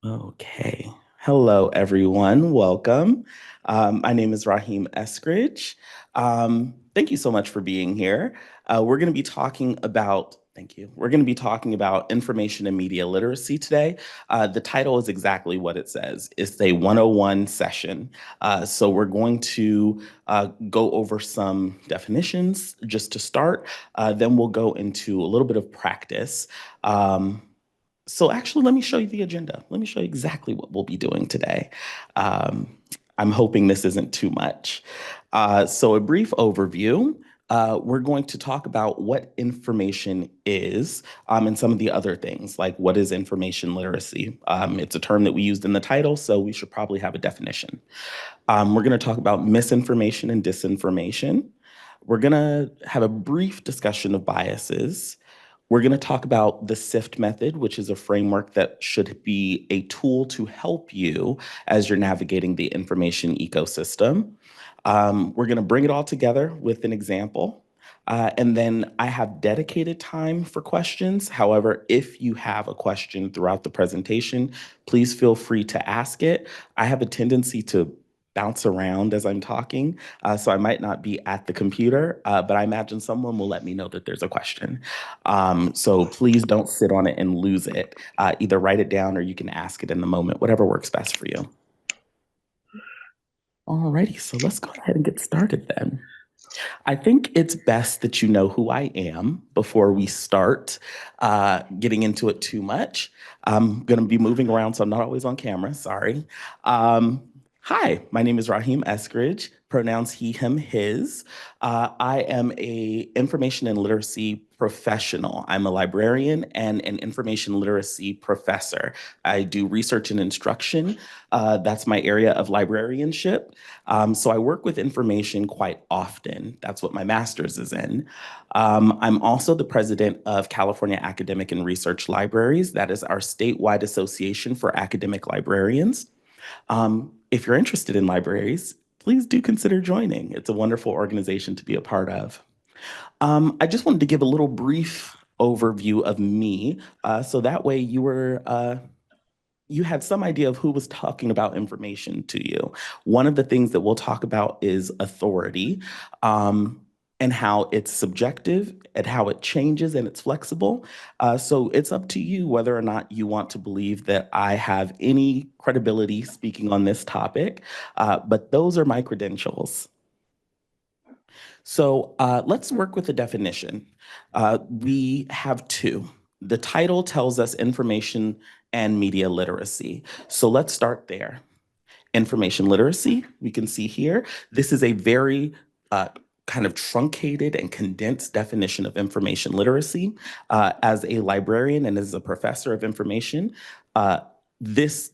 Okay. Hello, everyone. Welcome. My name is Rayheem Eskridge. Thank you so much for being here. We're going to be talking about, thank you. We're going to be talking about information and media literacy today. The title is exactly what it says. It's a 101 session. So we're going to go over some definitions just to start. Then we'll go into a little bit of practice. So actually, let me show you the agenda. Let me show you exactly what we'll be doing today. Um, I'm hoping this isn't too much. So a brief overview. We're going to talk about what information is and some of the other things, like what is information literacy. It's a term that we used in the title, so we should probably have a definition. We're going to talk about misinformation and disinformation. We're going to have a brief discussion of biases. We're going to talk about the SIFT method, which is a framework that should be a tool to help you as you're navigating the information ecosystem. We're going to bring it all together with an example. And then I have dedicated time for questions. However, if you have a question throughout the presentation, please feel free to ask it. I have a tendency to bounce around as I'm talking, so I might not be at the computer, but I imagine someone will let me know that there's a question. So please don't sit on it and lose it. Either write it down or you can ask it in the moment, whatever works best for you. Alrighty, so let's go ahead and get started then. I think it's best that you know who I am before we start getting into it too much. I'm going to be moving around, so I'm not always on camera. Sorry. Um, Hi, my name is Rayheem Eskridge, pronouns he, him, his. I am a information and literacy professional. I'm a librarian and an information literacy professor. I do research and instruction. That's my area of librarianship. So I work with information quite often. That's what my master's is in. I'm also the president of California Academic and Research Libraries. That is our statewide association for academic librarians. If you're interested in libraries, please do consider joining. It's a wonderful organization to be a part of. I just wanted to give a little brief overview of me, so that way you had some idea of who was talking about information to you. One of the things that we'll talk about is authority, and how it's subjective and how it changes and it's flexible. So it's up to you whether or not you want to believe that I have any credibility speaking on this topic, but those are my credentials. So let's work with the definition. We have two. The title tells us information and media literacy. So let's start there. Information literacy, we can see here, this is a very kind of truncated and condensed definition of information literacy. As a librarian and as a professor of information, this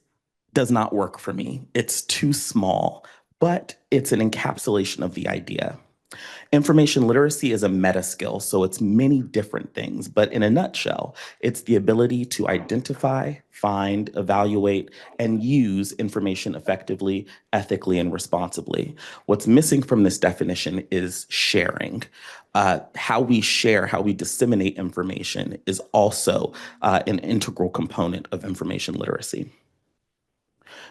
does not work for me. It's too small, but it's an encapsulation of the idea. Information literacy is a meta skill, so it's many different things, but in a nutshell, it's the ability to identify, find, evaluate, and use information effectively, ethically, and responsibly. What's missing from this definition is sharing. How we share, how we disseminate information is also an integral component of information literacy.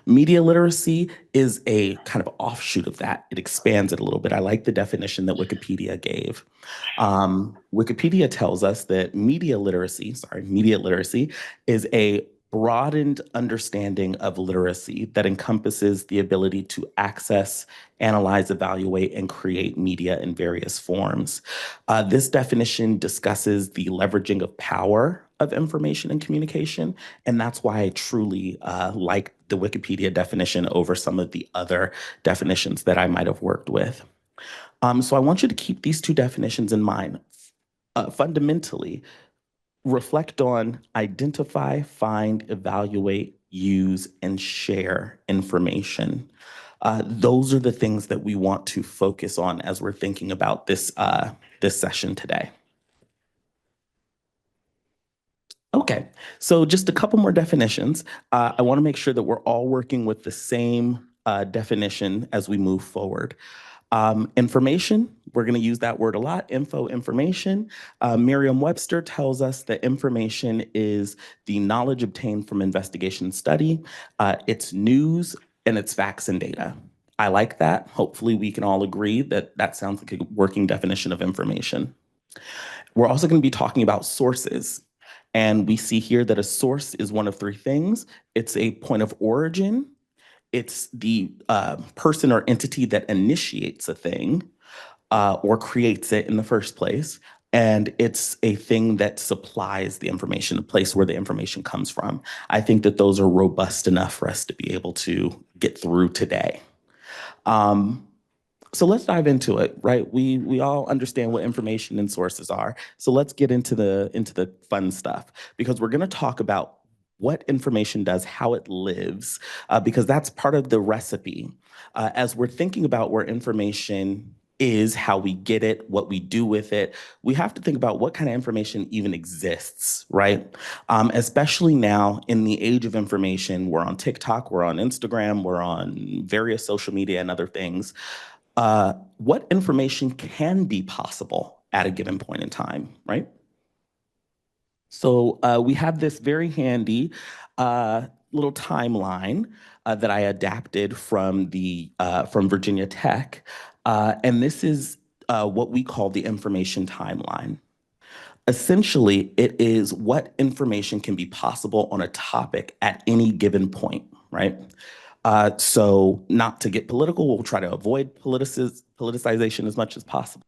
Media literacy is a kind of offshoot of that. It expands it a little bit. I like the definition that Wikipedia gave. Wikipedia tells us that media literacy is a broadened understanding of literacy that encompasses the ability to access, analyze, evaluate, and create media in various forms. This definition discusses the leveraging of power of information and communication, and that's why I truly like the Wikipedia definition over some of the other definitions that I might have worked with. So I want you to keep these two definitions in mind. Fundamentally, reflect on identify, find, evaluate, use, and share information. Those are the things that we want to focus on as we're thinking about this session today. Okay, so just a couple more definitions. I want to make sure that we're all working with the same definition as we move forward. Information, We're going to use that word a lot, information. Merriam-Webster tells us that information is the knowledge obtained from investigation and study. It's news and it's facts and data. I like that. Hopefully we can all agree that that sounds like a working definition of information. We're also going to be talking about sources. And we see here that a source is one of three things. It's a point of origin. It's the person or entity that initiates a thing or creates it in the first place. And it's a thing that supplies the information, the place where the information comes from. I think that those are robust enough for us to be able to get through today. Um, so let's dive into it, right? We all understand what information and sources are. So let's get into the fun stuff because we're going to talk about what information does, how it lives, because that's part of the recipe. As we're thinking about where information is, how we get it, what we do with it, we have to think about what kind of information even exists, right? Especially now in the age of information, we're on TikTok, we're on Instagram, we're on various social media and other things. What information can be possible at a given point in time, right? So we have this very handy little timeline that I adapted from Virginia Tech, and this is what we call the information timeline. Essentially, it is what information can be possible on a topic at any given point, right? So not to get political, we'll try to avoid politicization as much as possible.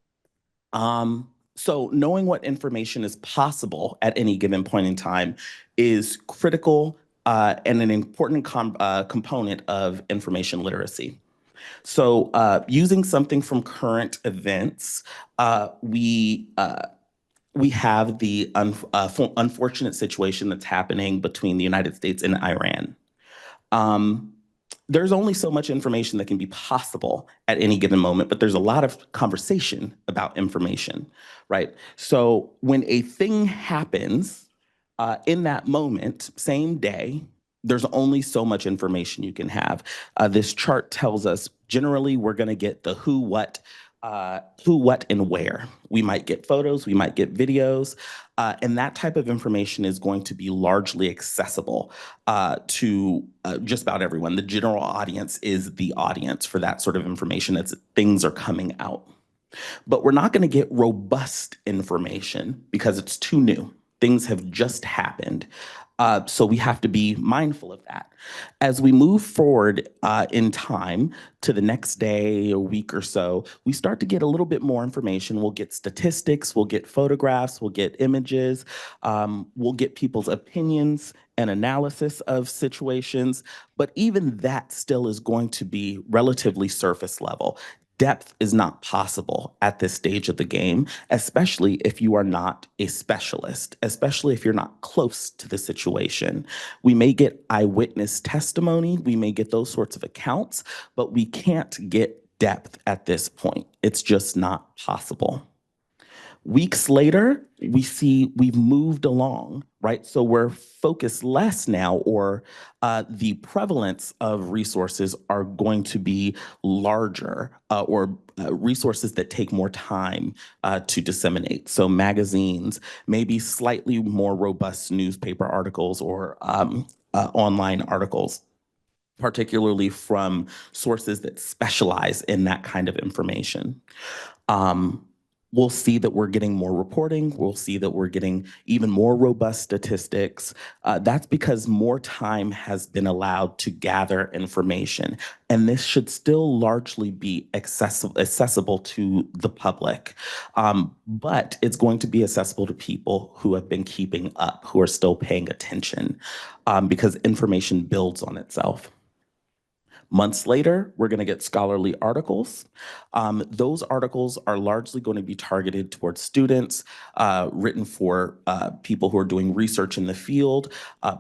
So knowing what information is possible at any given point in time is critical and an important component of information literacy. So using something from current events, we have the unfortunate situation that's happening between the United States and Iran. Um, there's only so much information that can be possible at any given moment, but there's a lot of conversation about information, right? So when a thing happens in that moment, same day, there's only so much information you can have. This chart tells us generally we're going to get the who, what, and where. We might get photos, we might get videos, and that type of information is going to be largely accessible to just about everyone. The general audience is the audience for that sort of information as things are coming out. But we're not going to get robust information because it's too new. Things have just happened. So we have to be mindful of that. As we move forward in time to the next day, a week or so, we start to get a little bit more information. We'll get statistics, we'll get photographs, we'll get images, we'll get people's opinions and analysis of situations. But even that still is going to be relatively surface level. Depth is not possible at this stage of the game, especially if you are not a specialist, especially if you're not close to the situation. We may get eyewitness testimony, we may get those sorts of accounts, but we can't get depth at this point. It's just not possible. Weeks later, we see we've moved along, right? So we're focused less now, or the prevalence of resources are going to be larger, or resources that take more time to disseminate. So magazines, maybe slightly more robust newspaper articles or online articles, particularly from sources that specialize in that kind of information. Um, we'll see that we're getting more reporting. We'll see that we're getting even more robust statistics. That's because more time has been allowed to gather information. And this should still largely be accessible to the public. But it's going to be accessible to people who have been keeping up, who are still paying attention, because information builds on itself. Months later, we're going to get scholarly articles. Those articles are largely going to be targeted towards students, written for people who are doing research in the field,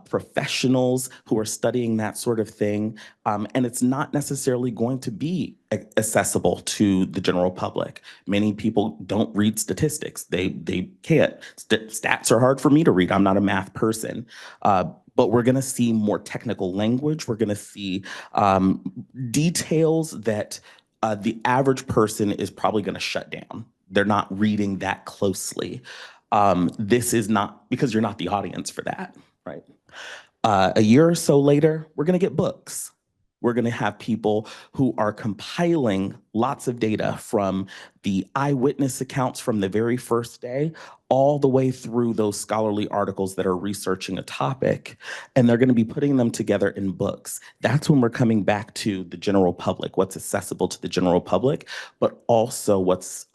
professionals who are studying that sort of thing. And it's not necessarily going to be accessible to the general public. Many people don't read statistics. They can't. Stats are hard for me to read. I'm not a math person. But we're going to see more technical language. We're going to see details that the average person is probably going to shut down. They're not reading that closely. This is not because you're not the audience for that, right? A year or so later, we're going to get books. We're going to have people who are compiling lots of data from the eyewitness accounts from the very first day, all the way through those scholarly articles that are researching a topic, and they're going to be putting them together in books. That's when we're coming back to the general public, what's accessible to the general public, but also what's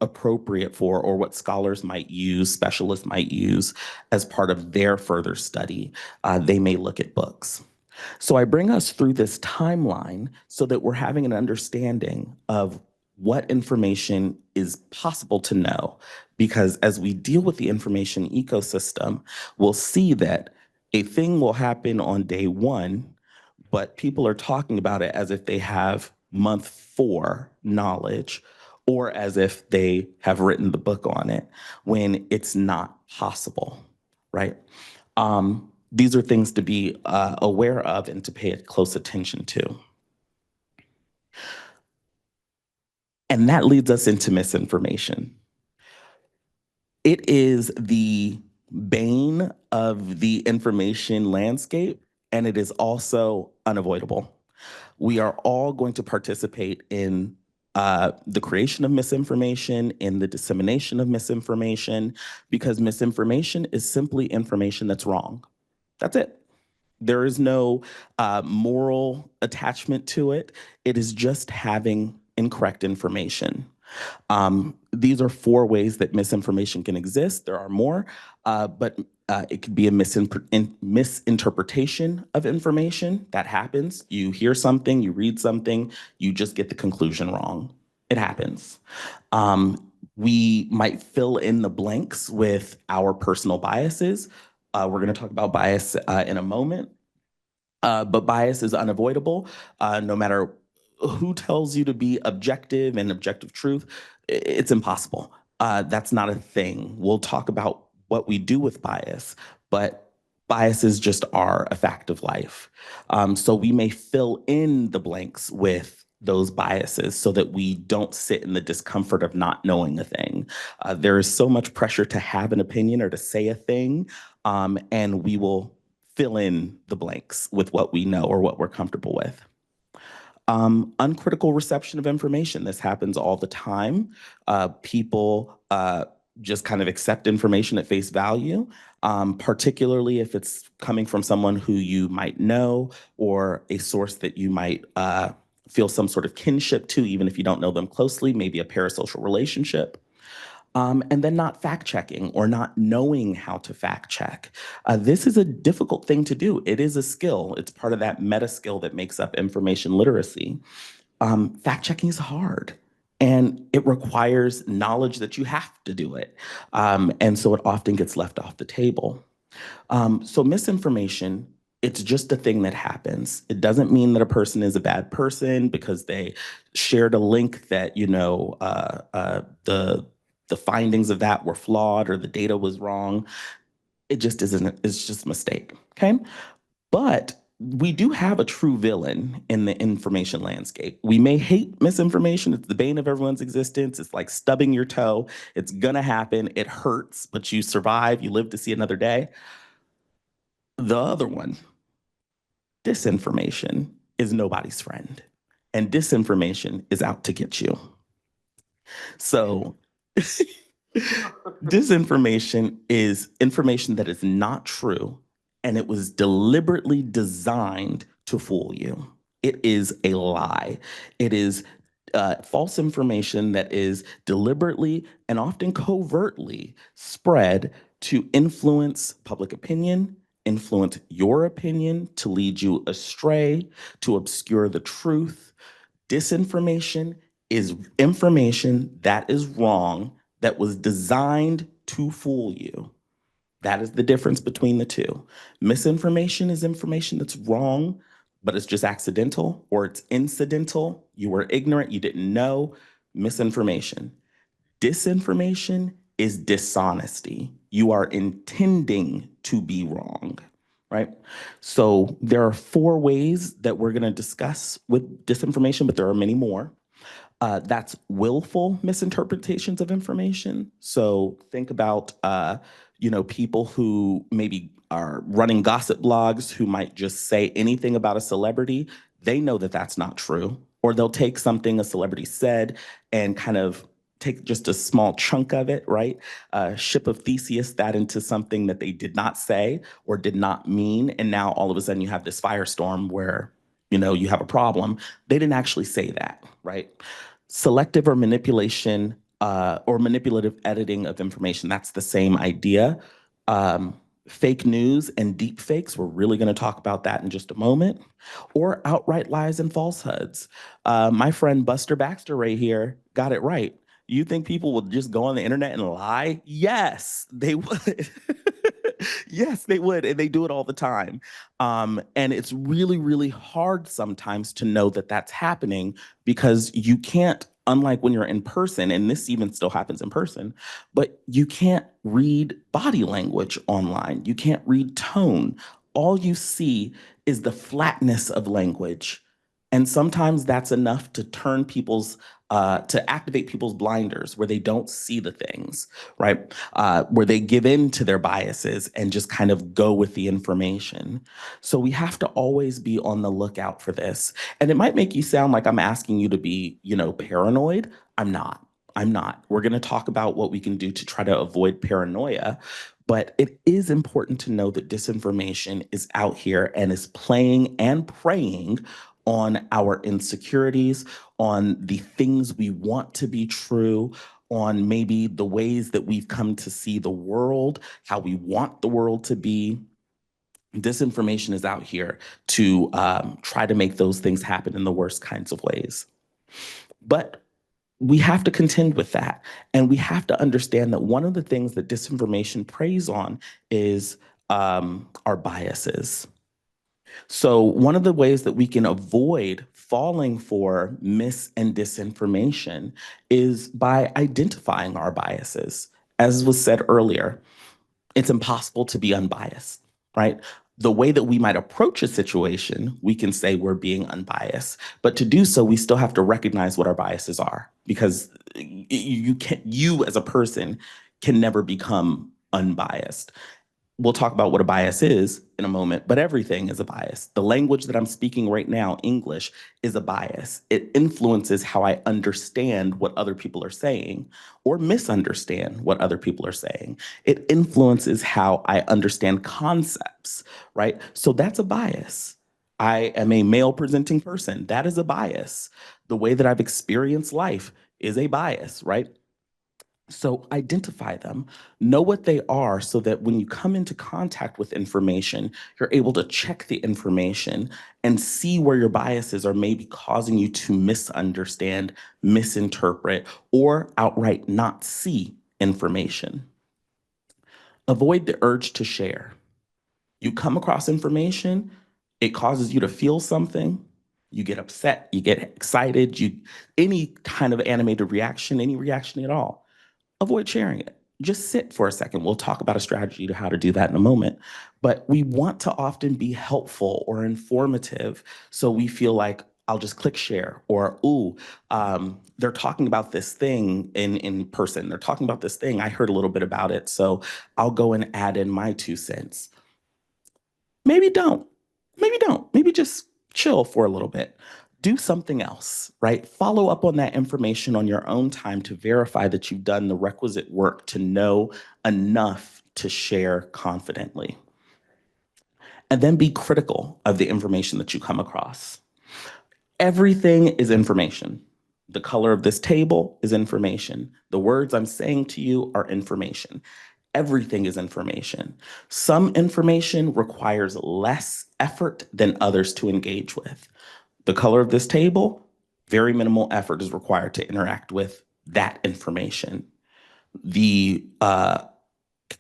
appropriate for, or what scholars might use, specialists might use as part of their further study. They may look at books. So I bring us through this timeline so that we're having an understanding of what information is possible to know. Because as we deal with the information ecosystem, we'll see that a thing will happen on day one, but people are talking about it as if they have month four knowledge, or as if they have written the book on it, when it's not possible, right? These are things to be aware of and to pay close attention to. And that leads us into misinformation. It is the bane of the information landscape, and it is also unavoidable. We are all going to participate in the creation of misinformation, in the dissemination of misinformation, because misinformation is simply information that's wrong. That's it. There is no moral attachment to it. It is just having incorrect information. These are four ways that misinformation can exist. There are more, but it could be a misinterpretation of information. That happens. You hear something, you read something, you just get the conclusion wrong. It happens. We might fill in the blanks with our personal biases. We're going to talk about bias in a moment. But bias is unavoidable, no matter who tells you to be objective and objective truth. It's impossible. That's not a thing. We'll talk about what we do with bias, but biases just are a fact of life. So we may fill in the blanks with those biases so that we don't sit in the discomfort of not knowing a thing. There is so much pressure to have an opinion or to say a thing, and we will fill in the blanks with what we know or what we're comfortable with. Uncritical reception of information. This happens all the time. People just kind of accept information at face value, particularly if it's coming from someone who you might know or a source that you might feel some sort of kinship to, even if you don't know them closely, maybe a parasocial relationship. And then not fact checking or not knowing how to fact check. This is a difficult thing to do. It is a skill. It's part of that meta skill that makes up information literacy. Fact checking is hard, and it requires knowledge that you have to do it. And so it often gets left off the table. So misinformation, it's just a thing that happens. It doesn't mean that a person is a bad person because they shared a link that, the findings of that were flawed or the data was wrong. It just isn't, it's just a mistake. Okay. But we do have a true villain in the information landscape. We may hate misinformation. It's the bane of everyone's existence. It's like stubbing your toe. It's gonna happen. It hurts, but you survive. You live to see another day. The other one, disinformation, is nobody's friend. And disinformation is out to get you. So disinformation is information that is not true, and it was deliberately designed to fool you. It is a lie. It is false information that is deliberately and often covertly spread to influence public opinion, influence your opinion, to lead you astray, to obscure the truth. Disinformation is information that is wrong, that was designed to fool you. That is the difference between the two. Misinformation is information that's wrong, but it's just accidental or it's incidental. You were ignorant, you didn't know. Misinformation. Disinformation is dishonesty. You are intending to be wrong, right? So there are four ways that we're going to discuss with disinformation, but there are many more. That's willful misinterpretations of information. So think about, people who maybe are running gossip blogs who might just say anything about a celebrity. They know that that's not true, or they'll take something a celebrity said and kind of take just a small chunk of it, right? Ship of Theseus that into something that they did not say or did not mean, and now all of a sudden you have this firestorm where you have a problem. They didn't actually say that, right? Selective or manipulative editing of information. That's the same idea. Fake news and deep fakes. We're really going to talk about that in just a moment. Or outright lies and falsehoods. My friend Buster Baxter right here got it right. You think people will just go on the internet and lie? Yes, they would. Yes, they would. And they do it all the time. And it's really, really hard sometimes to know that that's happening because you can't, unlike when you're in person, and this even still happens in person, but you can't read body language online. You can't read tone. All you see is the flatness of language. And sometimes that's enough to to activate people's blinders where they don't see the things, right? Where they give in to their biases and just kind of go with the information. So we have to always be on the lookout for this. And it might make you sound like I'm asking you to be, paranoid. I'm not. I'm not. We're going to talk about what we can do to try to avoid paranoia. But it is important to know that disinformation is out here and is playing and preying on our insecurities, on the things we want to be true, on maybe the ways that we've come to see the world, how we want the world to be. Disinformation is out here to try to make those things happen in the worst kinds of ways. But we have to contend with that. And we have to understand that one of the things that disinformation preys on is our biases. So, one of the ways that we can avoid falling for mis and disinformation is by identifying our biases. As was said earlier, it's impossible to be unbiased, right? The way that we might approach a situation, we can say we're being unbiased, but to do so, we still have to recognize what our biases are because you as a person can never become unbiased. We'll talk about what a bias is in a moment, but everything is a bias. The language that I'm speaking right now, English, is a bias. It influences how I understand what other people are saying or misunderstand what other people are saying. It influences how I understand concepts, right? So that's a bias. I am a male presenting person. That is a bias. The way that I've experienced life is a bias, right? So identify them, know what they are so that when you come into contact with information, you're able to check the information and see where your biases are maybe causing you to misunderstand, misinterpret, or outright not see information. Avoid the urge to share. You come across information, it causes you to feel something, you get upset, you get excited, any kind of animated reaction, any reaction at all, avoid sharing it. Just sit for a second. We'll talk about a strategy to how to do that in a moment. But we want to often be helpful or informative. So we feel like I'll just click share or, ooh, they're talking about this thing in person. They're talking about this thing. I heard a little bit about it. So I'll go and add in my 2 cents. Maybe don't. Maybe don't. Maybe just chill for a little bit. Do something else, right? Follow up on that information on your own time to verify that you've done the requisite work to know enough to share confidently. And then be critical of the information that you come across. Everything is information. The color of this table is information. The words I'm saying to you are information. Everything is information. Some information requires less effort than others to engage with. The color of this table, very minimal effort is required to interact with that information. The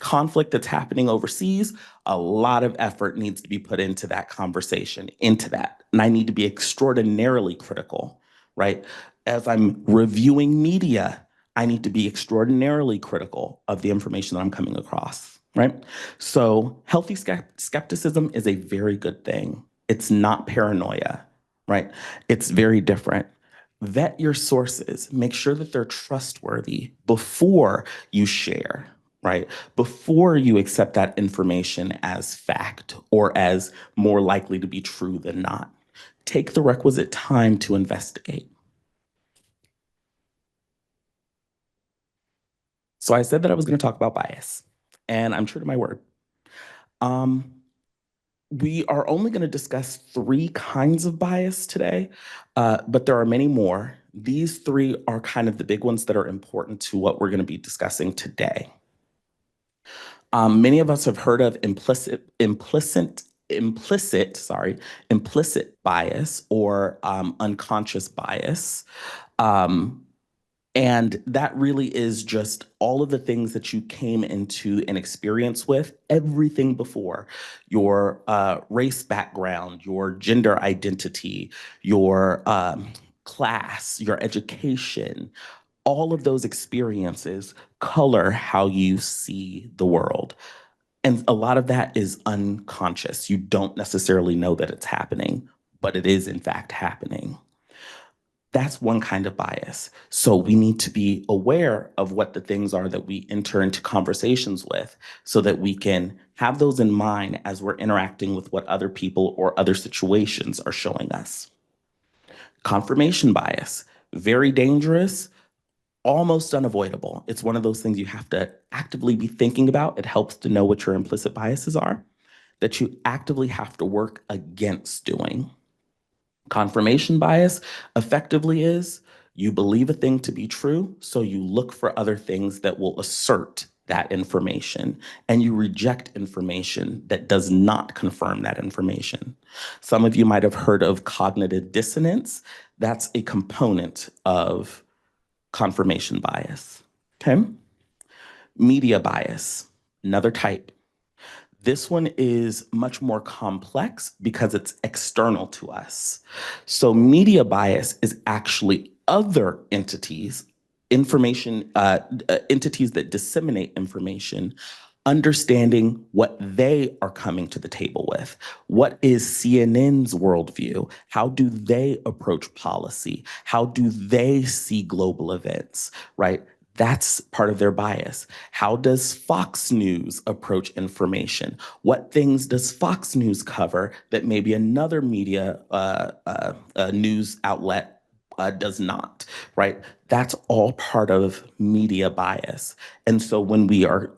conflict that's happening overseas, a lot of effort needs to be put into that conversation, into that. And I need to be extraordinarily critical, right? As I'm reviewing media, I need to be extraordinarily critical of the information that I'm coming across, right? So healthy skepticism is a very good thing. It's not paranoia, right? It's very different. Vet your sources, make sure that they're trustworthy before you share, right? Before you accept that information as fact or as more likely to be true than not. Take the requisite time to investigate. So I said that I was going to talk about bias, and I'm true to my word. Um, we are only going to discuss three kinds of bias today, but there are many more. These three are kind of the big ones that are important to what we're going to be discussing today. Many of us have heard of implicit bias or unconscious bias. Um, and that really is just all of the things that you came into an experience with, everything before your race background, your gender identity, your class, your education, all of those experiences color how you see the world. And a lot of that is unconscious. You don't necessarily know that it's happening, but it is in fact happening. That's one kind of bias. So we need to be aware of what the things are that we enter into conversations with so that we can have those in mind as we're interacting with what other people or other situations are showing us. Confirmation bias, very dangerous, almost unavoidable. It's one of those things you have to actively be thinking about. It helps to know what your implicit biases are, that you actively have to work against doing. Confirmation bias effectively is you believe a thing to be true, so you look for other things that will assert that information, and you reject information that does not confirm that information. Some of you might have heard of cognitive dissonance. That's a component of confirmation bias. Okay. Media bias, another type. This one is much more complex because it's external to us. So media bias is actually other entities, entities that disseminate information, understanding what they are coming to the table with. What is CNN's worldview? How do they approach policy? How do they see global events, right? That's part of their bias. How does Fox News approach information? What things does Fox News cover that maybe another media news outlet does not, right? That's all part of media bias. And so when we are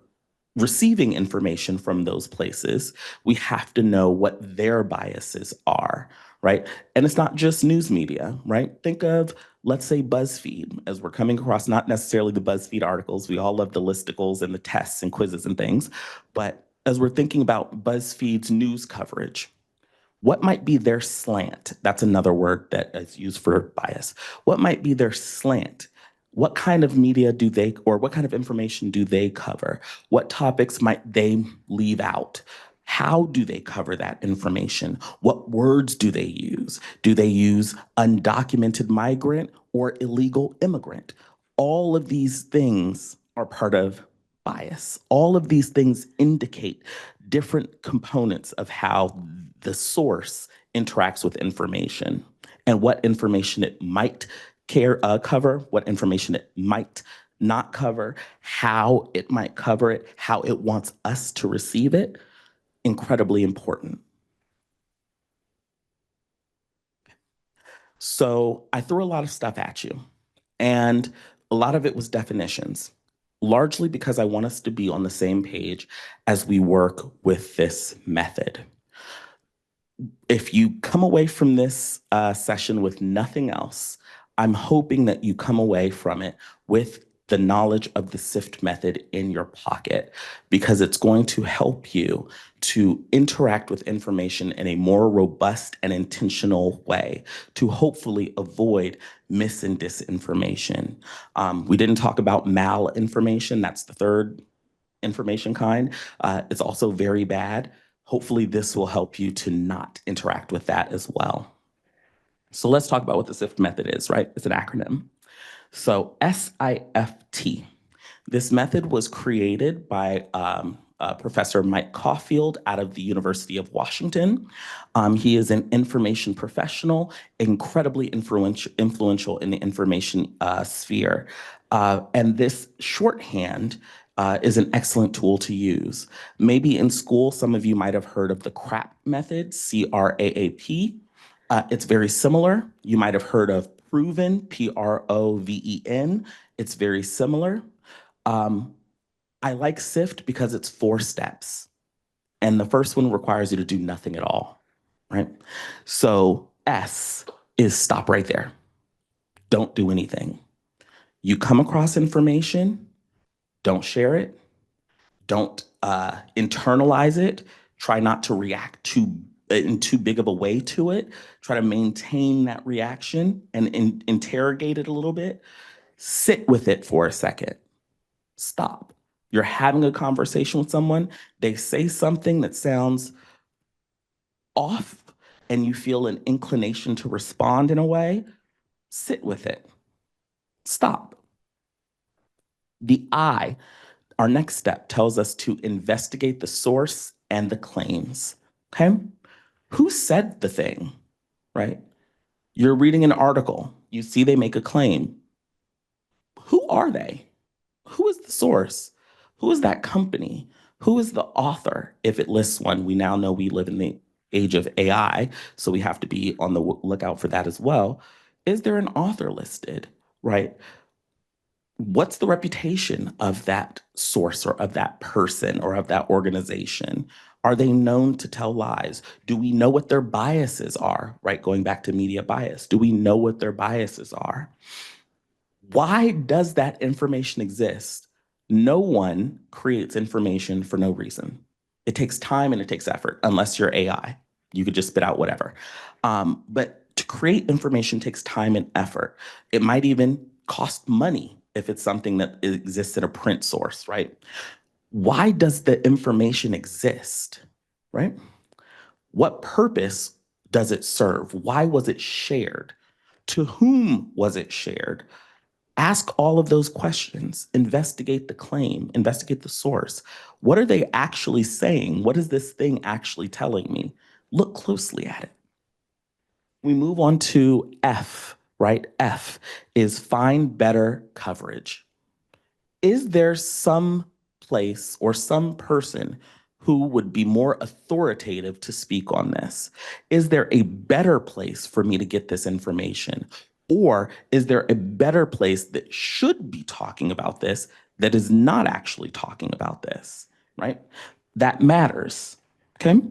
receiving information from those places, we have to know what their biases are, right? And it's not just news media, right? Think of, let's say, BuzzFeed, as we're coming across not necessarily the BuzzFeed articles. We all love the listicles and the tests and quizzes and things. But as we're thinking about BuzzFeed's news coverage, what might be their slant? That's another word that is used for bias. What might be their slant? What kind of media do they, or what kind of information do they cover? What topics might they leave out? How do they cover that information? What words do they use? Do they use undocumented migrant or illegal immigrant? All of these things are part of bias. All of these things indicate different components of how the source interacts with information and what information it might cover, what information it might not cover, how it might cover it, how it wants us to receive it. Incredibly important. So I threw a lot of stuff at you, and a lot of it was definitions, largely because I want us to be on the same page as we work with this method. If you come away from this session with nothing else, I'm hoping that you come away from it with the knowledge of the SIFT method in your pocket, because it's going to help you to interact with information in a more robust and intentional way to hopefully avoid mis and disinformation. We didn't talk about malinformation. That's the third information kind. It's also very bad. Hopefully this will help you to not interact with that as well. So let's talk about what the SIFT method is, right? It's an acronym. So SIFT. This method was created by Professor Mike Caulfield out of the University of Washington. He is an information professional, incredibly influential in the information sphere. And this shorthand is an excellent tool to use. Maybe in school, some of you might have heard of the CRAP method, CRAAP. It's very similar. You might have heard of proven, PROVEN. It's very similar. I like SIFT because it's 4 steps. And the first one requires you to do nothing at all, right? So S is stop right there. Don't do anything. You come across information, don't share it, don't internalize it, try not to react in too big of a way to it, try to maintain that reaction and interrogate it a little bit, sit with it for a second, stop. You're having a conversation with someone, they say something that sounds off, and you feel an inclination to respond in a way, sit with it, stop. The I, our next step, tells us to investigate the source and the claims, okay? Who said the thing, right? You're reading an article, you see they make a claim. Who are they? Who is the source? Who is that company? Who is the author? If it lists one, we now know we live in the age of AI, so we have to be on the lookout for that as well. Is there an author listed, right? What's the reputation of that source or of that person or of that organization? Are they known to tell lies? Do we know what their biases are, right? Going back to media bias, do we know what their biases are? Why does that information exist? No one creates information for no reason. It takes time and it takes effort, unless you're AI. You could just spit out whatever. But to create information takes time and effort. It might even cost money if it's something that exists in a print source, right? Why does the information exist, right? What purpose does it serve? Why was it shared? To whom was it shared? Ask all of those questions, investigate the claim, investigate the source. What are they actually saying? What is this thing actually telling me? Look closely at it. We move on to F, right? F is find better coverage. Is there some place or some person who would be more authoritative to speak on this? Is there a better place for me to get this information? Or is there a better place that should be talking about this that is not actually talking about this, right? That matters, okay?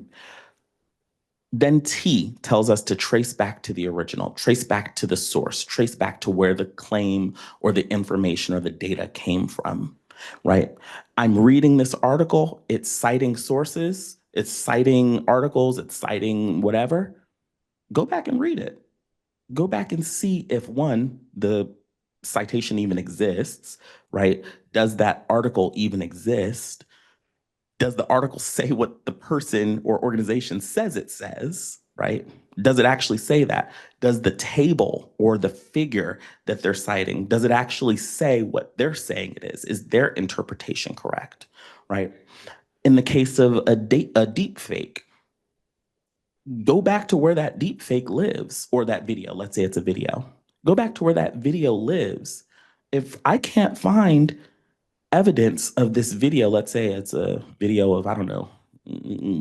Then T tells us to trace back to the original, trace back to the source, trace back to where the claim or the information or the data came from, right? I'm reading this article, it's citing sources, it's citing articles, it's citing whatever. Go back and read it. Go back and see if one, the citation even exists, right? Does that article even exist? Does the article say what the person or organization says it says, right? Does it actually say that? Does the table or the figure that they're citing, does it actually say what they're saying it is? Is their interpretation correct, right? In the case of a deep fake, go back to where that deep fake lives, or that video, let's say it's a video. Go back to where that video lives. If I can't find evidence of this video, let's say it's a video of, I don't know,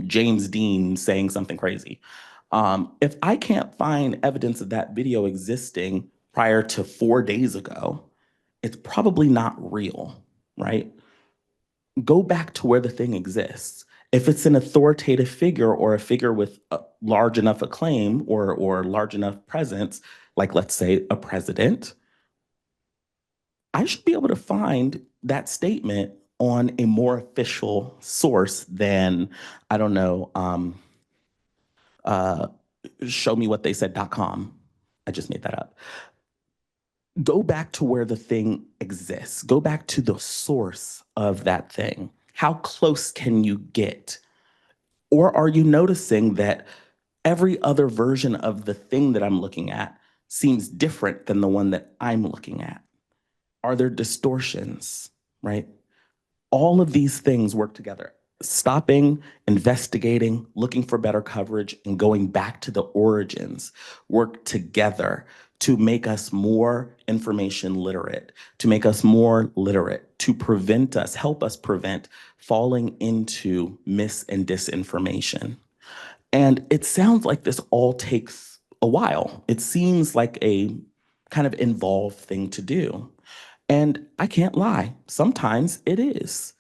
James Dean saying something crazy. If I can't find evidence of that video existing prior to 4 days ago, it's probably not real, right? Go back to where the thing exists. If it's an authoritative figure or a figure with a large enough acclaim or large enough presence, like let's say a president, I should be able to find that statement on a more official source than, I don't know, uh, showmewhattheysaid.com. I just made that up. Go back to where the thing exists. Go back to the source of that thing. How close can you get? Or are you noticing that every other version of the thing that I'm looking at seems different than the one that I'm looking at? Are there distortions, right? All of these things work together. Stopping, investigating, looking for better coverage, and going back to the origins work together to make us more information literate, to make us more literate, to prevent us, help us prevent falling into mis and disinformation. And it sounds like this all takes a while. It seems like a kind of involved thing to do. And I can't lie, sometimes it is.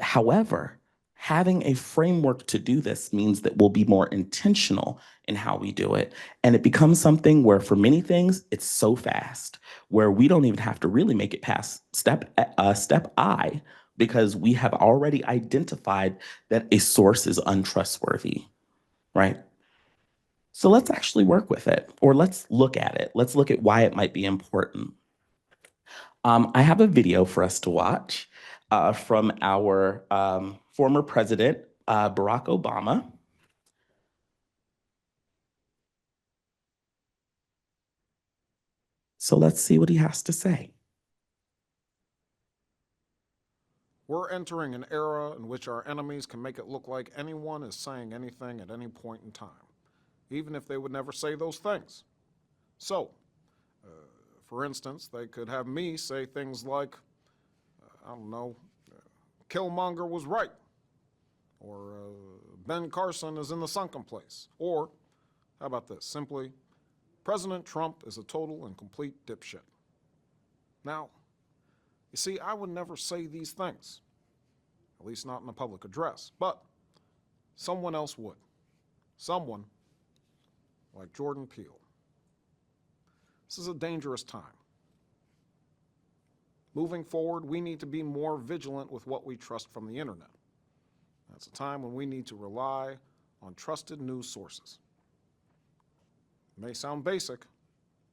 However, having a framework to do this means that we'll be more intentional in how we do it. And it becomes something where, for many things, it's so fast, where we don't even have to really make it past step I, because we have already identified that a source is untrustworthy, right? So let's actually work with it, or let's look at it. Let's look at why it might be important. I have a video for us to watch from our former president, Barack Obama. So let's see what he has to say. We're entering an era in which our enemies can make it look like anyone is saying anything at any point in time, even if they would never say those things. So, for instance, they could have me say things like, I don't know, Killmonger was right, or Ben Carson is in the sunken place, or how about this? Simply, President Trump is a total and complete dipshit. Now, you see, I would never say these things, at least not in a public address, but someone else would. Someone like Jordan Peele. This is a dangerous time. Moving forward, we need to be more vigilant with what we trust from the internet. That's a time when we need to rely on trusted news sources. It may sound basic,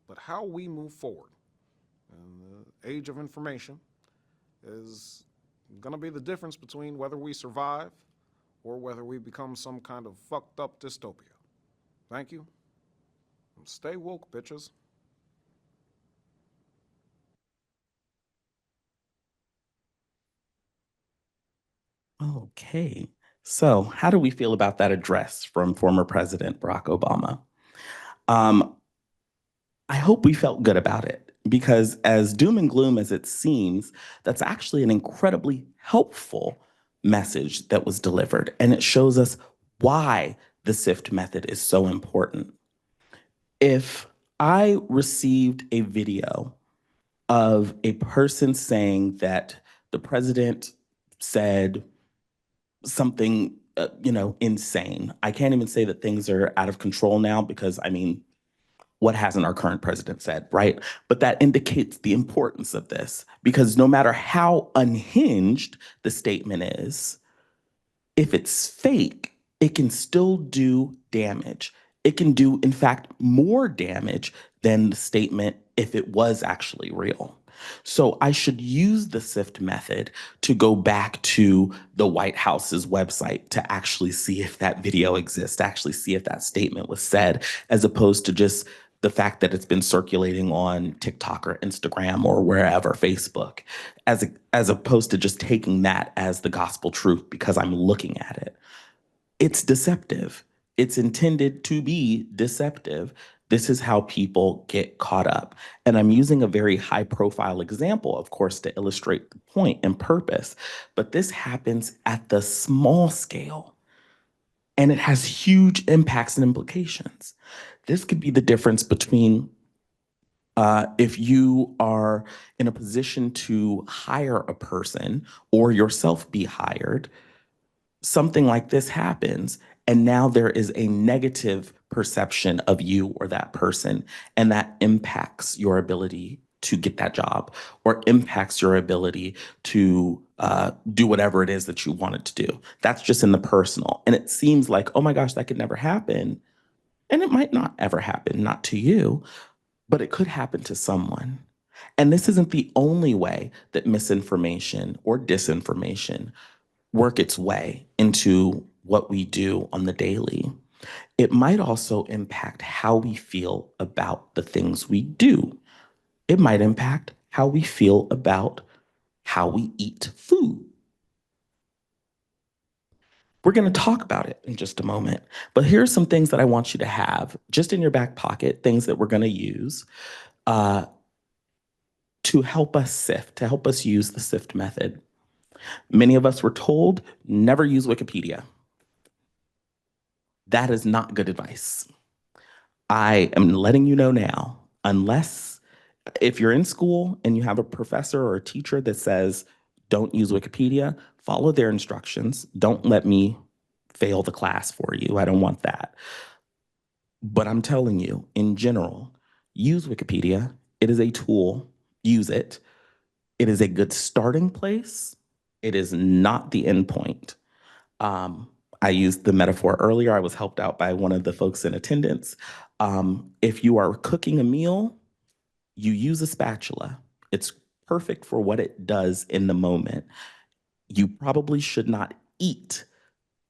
but how we move forward in the age of information is going to be the difference between whether we survive or whether we become some kind of fucked up dystopia. Thank you, and stay woke, bitches. Okay. So, how do we feel about that address from former President Barack Obama? Um, I hope we felt good about it because, as doom and gloom as it seems, that's actually an incredibly helpful message that was delivered. And it shows us why the SIFT method is so important. If I received a video of a person saying that the president said something, insane. I can't even say that things are out of control now because, I mean, what hasn't our current president said, right? But that indicates the importance of this because no matter how unhinged the statement is, if it's fake, it can still do damage. It can do, in fact, more damage than the statement if it was actually real. So I should use the SIFT method to go back to the White House's website to actually see if that video exists, to actually see if that statement was said, as opposed to just the fact that it's been circulating on TikTok or Instagram or wherever, Facebook, as opposed to just taking that as the gospel truth because I'm looking at it. It's deceptive. It's intended to be deceptive. This is how people get caught up. And I'm using a very high profile example, of course, to illustrate the point and purpose. But this happens at the small scale and it has huge impacts and implications. This could be the difference between if you are in a position to hire a person or yourself be hired, something like this happens, and now there is a negative perception of you or that person, and that impacts your ability to get that job or impacts your ability to do whatever it is that you wanted to do. That's just in the personal. And it seems like, oh my gosh, that could never happen. And it might not ever happen, not to you, but it could happen to someone. And this isn't the only way that misinformation or disinformation work its way into what we do on the daily. It might also impact how we feel about the things we do. It might impact how we feel about how we eat food. We're going to talk about it in just a moment. But here are some things that I want you to have just in your back pocket, things that we're going to use uh, to help us sift, to help us use the sift method. Many of us were told never use Wikipedia. That is not good advice. I am letting you know now, unless if you're in school and you have a professor or a teacher that says, don't use Wikipedia, follow their instructions. Don't let me fail the class for you. I don't want that. But I'm telling you, in general, use Wikipedia. It is a tool. Use it. It is a good starting place. It is not the end point. Um, I used the metaphor earlier. I was helped out by one of the folks in attendance. If you are cooking a meal, you use a spatula. It's perfect for what it does in the moment. You probably should not eat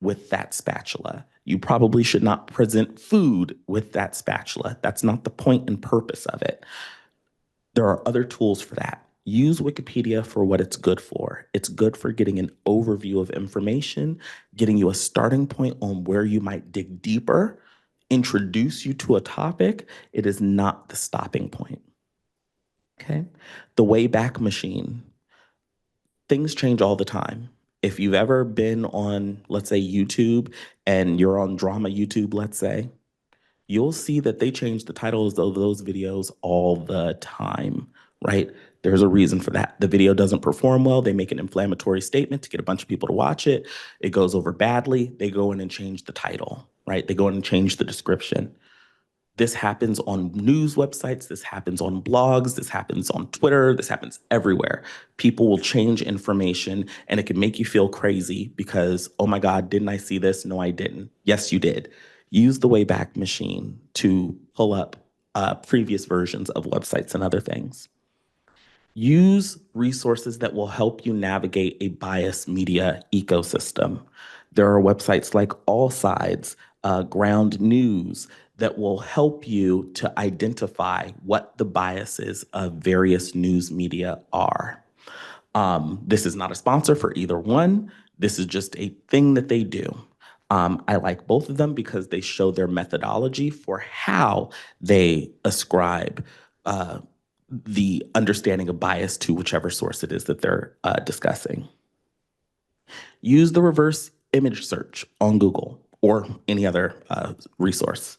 with that spatula. You probably should not present food with that spatula. That's not the point and purpose of it. There are other tools for that. Use Wikipedia for what it's good for. It's good for getting an overview of information, getting you a starting point on where you might dig deeper, introduce you to a topic. It is not the stopping point. Okay. The Wayback Machine. Things change all the time. If you've ever been on, let's say, YouTube and you're on drama YouTube, let's say, you'll see that they change the titles of those videos all the time, right? There's a reason for that. The video doesn't perform well. They make an inflammatory statement to get a bunch of people to watch it. It goes over badly. They go in and change the title, right? They go in and change the description. This happens on news websites. This happens on blogs. This happens on Twitter. This happens everywhere. People will change information and it can make you feel crazy because, oh my God, didn't I see this? No, I didn't. Yes, you did. Use the Wayback Machine to pull up previous versions of websites and other things. Use resources that will help you navigate a biased media ecosystem. There are websites like All Sides, Ground News that will help you to identify what the biases of various news media are. This is not a sponsor for either one. This is just a thing that they do. I like both of them because they show their methodology for how they ascribe the understanding of bias to whichever source it is that they're discussing. Use the reverse image search on Google or any other resource.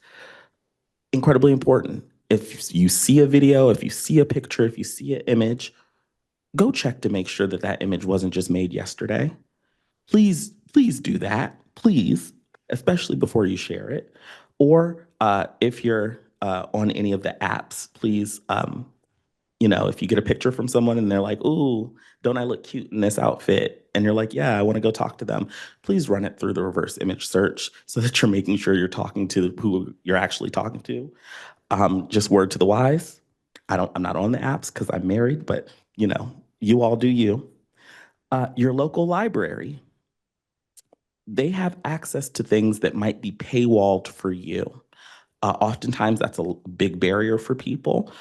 Incredibly important. If you see a video, if you see a picture, if you see an image, go check to make sure that that image wasn't just made yesterday. Please do that. Please, especially before you share it. Or if you're on any of the apps, please if you get a picture from someone and they're like, "Ooh, don't I look cute in this outfit?" And you're like, "Yeah, I want to go talk to them." Please run it through the reverse image search so that you're making sure you're talking to who you're actually talking to. Just word to the wise. I'm not on the apps because I'm married, but you all do you. Your local library, they have access to things that might be paywalled for you. Oftentimes, that's a big barrier for people.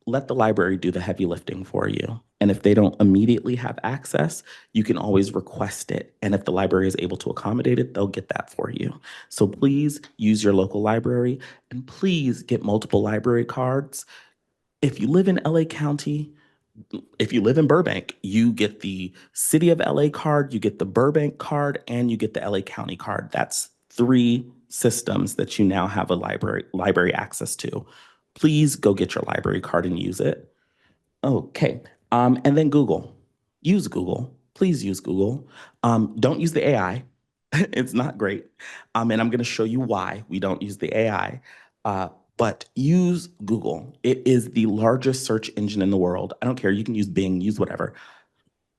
Let the library do the heavy lifting for you. And if they don't immediately have access, you can always request it. And if the library is able to accommodate it, they'll get that for you. So please use your local library and please get multiple library cards. If you live in LA County, if you live in Burbank, you get the City of LA card, you get the Burbank card, and you get the LA County card. That's three systems that you now have a library access to. Please go get your library card and use it. Okay. And then Google. Use Google. Please use Google. Don't use the AI. It's not great. And I'm going to show you why we don't use the AI. Uh, but use Google. It is the largest search engine in the world. I don't care. You can use Bing, use whatever.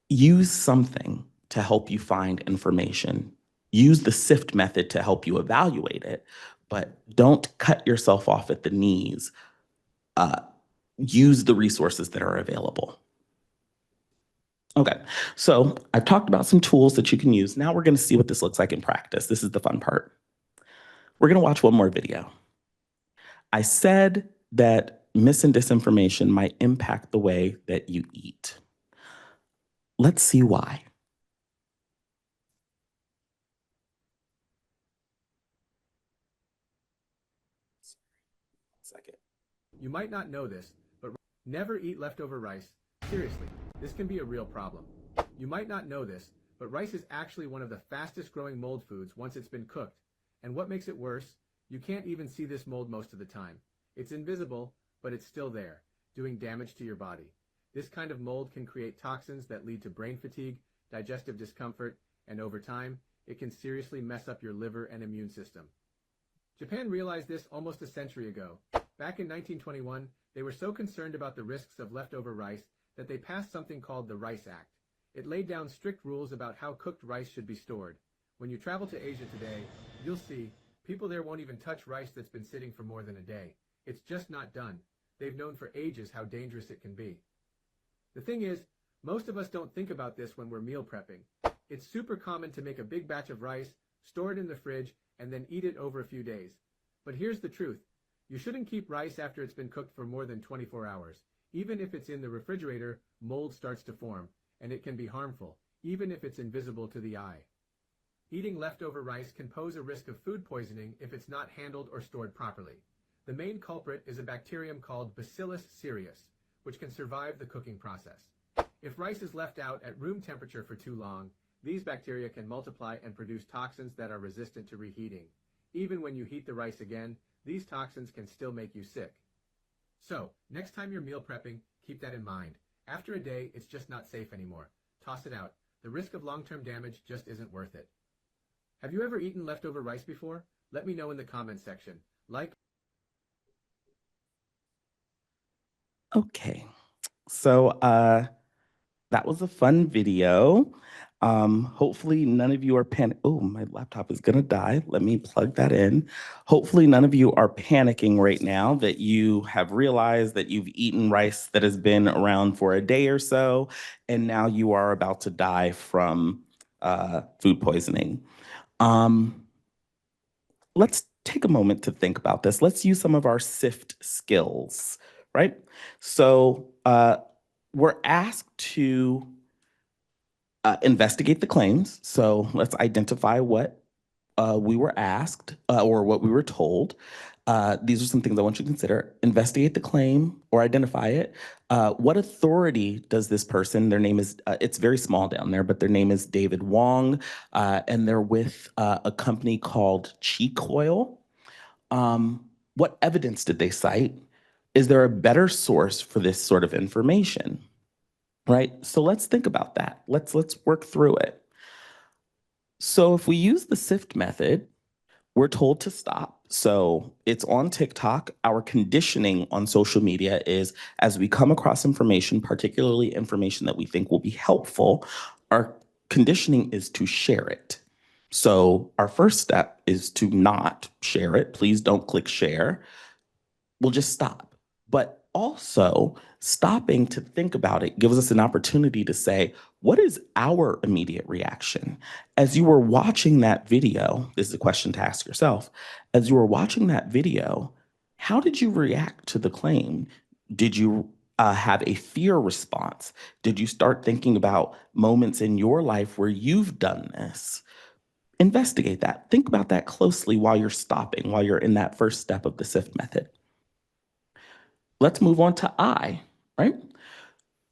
Use something to help you find information. Use the SIFT method to help you evaluate it, but don't cut yourself off at the knees. Uh, Use the resources that are available. Okay, so I've talked about some tools that you can use. Now we're going to see what this looks like in practice. This is the fun part. We're going to watch one more video. I said that mis and disinformation might impact the way that you eat. Let's see why. Second. You might not know this, but never eat leftover rice. Seriously, this can be a real problem. You might not know this, but rice is actually one of the fastest growing mold foods once it's been cooked. And what makes it worse? You can't even see this mold most of the time. It's invisible, but it's still there, doing damage to your body. This kind of mold can create toxins that lead to brain fatigue, digestive discomfort, and over time, it can seriously mess up your liver and immune system. Japan realized this almost a century ago. Back in 1921, they were so concerned about the risks of leftover rice that they passed something called the Rice Act. It laid down strict rules about how cooked rice should be stored. When you travel to Asia today, you'll see people there won't even touch rice that's been sitting for more than a day. It's just not done. They've known for ages how dangerous it can be. The thing is, most of us don't think about this when we're meal prepping. It's super common to make a big batch of rice, store it in the fridge, and then eat it over a few days. But here's the truth. You shouldn't keep rice after it's been cooked for more than 24 hours. Even if it's in the refrigerator, mold starts to form, and it can be harmful, even if it's invisible to the eye. Eating leftover rice can pose a risk of food poisoning if it's not handled or stored properly. The main culprit is a bacterium called Bacillus cereus, which can survive the cooking process. If rice is left out at room temperature for too long, these bacteria can multiply and produce toxins that are resistant to reheating. Even when you heat the rice again, these toxins can still make you sick. So, next time you're meal prepping, keep that in mind. After a day, it's just not safe anymore. Toss it out. The risk of long-term damage just isn't worth it. Have you ever eaten leftover rice before? Let me know in the comments section. Like. Okay. So that was a fun video. Hopefully none of you are Oh, my laptop is gonna die. Let me plug that in. Hopefully none of you are panicking right now that you have realized that you've eaten rice that has been around for a day or so, and now you are about to die from food poisoning. Let's take a moment to think about this. Let's use some of our SIFT skills, right? So we're asked to investigate the claims. So let's identify what we were asked or what we were told. These are some things I want you to consider. Investigate the claim or identify it. What authority does this person, their name is, it's very small down there, but their name is David Wong, and they're with a company called Cheek Oil. What evidence did they cite? Is there a better source for this sort of information? Right? So let's think about that. Let's work through it. So if we use the SIFT method, we're told to stop. So it's on TikTok. Our conditioning on social media is as we come across information, particularly information that we think will be helpful, our conditioning is to share it. So our first step is to not share it. Please don't click share. We'll just stop. But also, stopping to think about it gives us an opportunity to say, what is our immediate reaction? As you were watching that video, this is a question to ask yourself. As you were watching that video, how did you react to the claim? Did you have a fear response? Did you start thinking about moments in your life where you've done this? Investigate that. Think about that closely while you're stopping, while you're in that first step of the SIFT method. Let's move on to I, right?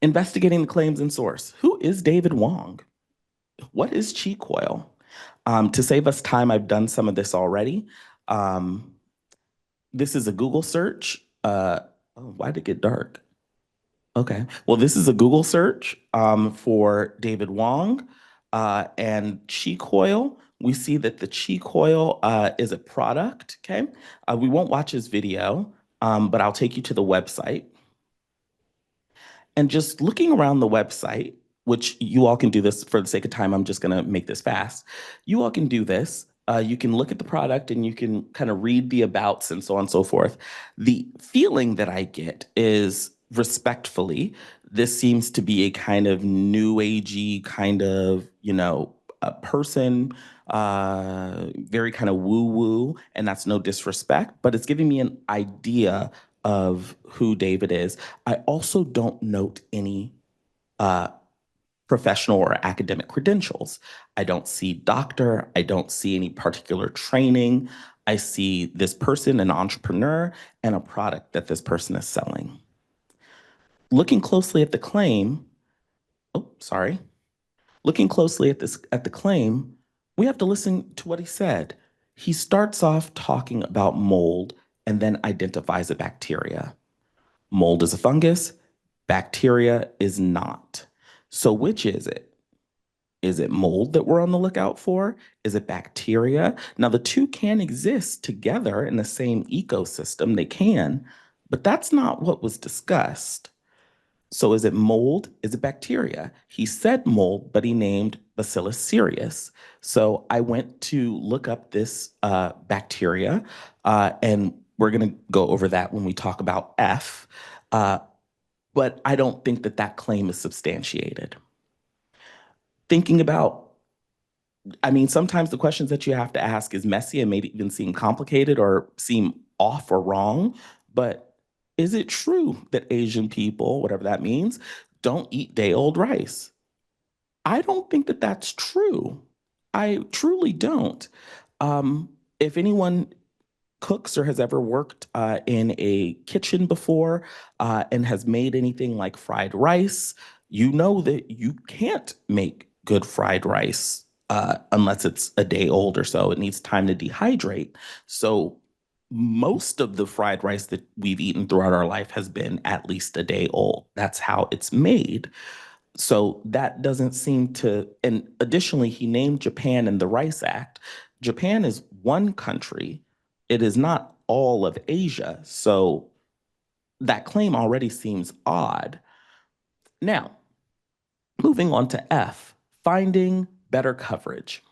Investigating the claims and source. Who is David Wong? What is cheek oil? To save us time, I've done some of this already. This is a Google search. Oh, why did it get dark? Okay. Well, this is a Google search for David Wong and cheek oil. We see that the cheek oil is a product. Okay. We won't watch his video, but I'll take you to the website. And just looking around the website, which you all can do this for the sake of time, I'm just going to make this fast. You all can do this. You can look at the product and you can kind of read the abouts and so on and so forth. The feeling that I get is respectfully, this seems to be a kind of new agey kind of, a person, very kind of woo woo, and that's no disrespect, but it's giving me an idea of who David is. I also don't note any uh, professional or academic credentials. I don't see doctor. I don't see any particular training. I see this person, an entrepreneur, and a product that this person is selling. Looking closely at the claim, oh, sorry. Looking closely at the claim, we have to listen to what he said. He starts off talking about mold and then identifies a bacteria. Mold is a fungus, bacteria is not. So which is it? Is it mold that we're on the lookout for? Is it bacteria? Now, the two can exist together in the same ecosystem. They can, but that's not what was discussed. So is it mold? Is it bacteria? He said mold, but he named Bacillus cereus. So I went to look up this bacteria, and we're going to go over that when we talk about F. But I don't think that that claim is substantiated. Thinking about, I mean, sometimes the questions that you have to ask is messy and maybe even seem complicated or seem off or wrong. But is it true that Asian people, whatever that means, don't eat day-old rice? I don't think that that's true. I truly don't. If anyone cooks or has ever worked in a kitchen before and has made anything like fried rice, you know that you can't make good fried rice unless it's a day old or so. It needs time to dehydrate. So most of the fried rice that we've eaten throughout our life has been at least a day old. That's how it's made. So that doesn't seem to, and additionally, he named Japan in the Rice Act. Japan is one country. It is not all of Asia. So that claim already seems odd. Now, moving on to F, finding better coverage.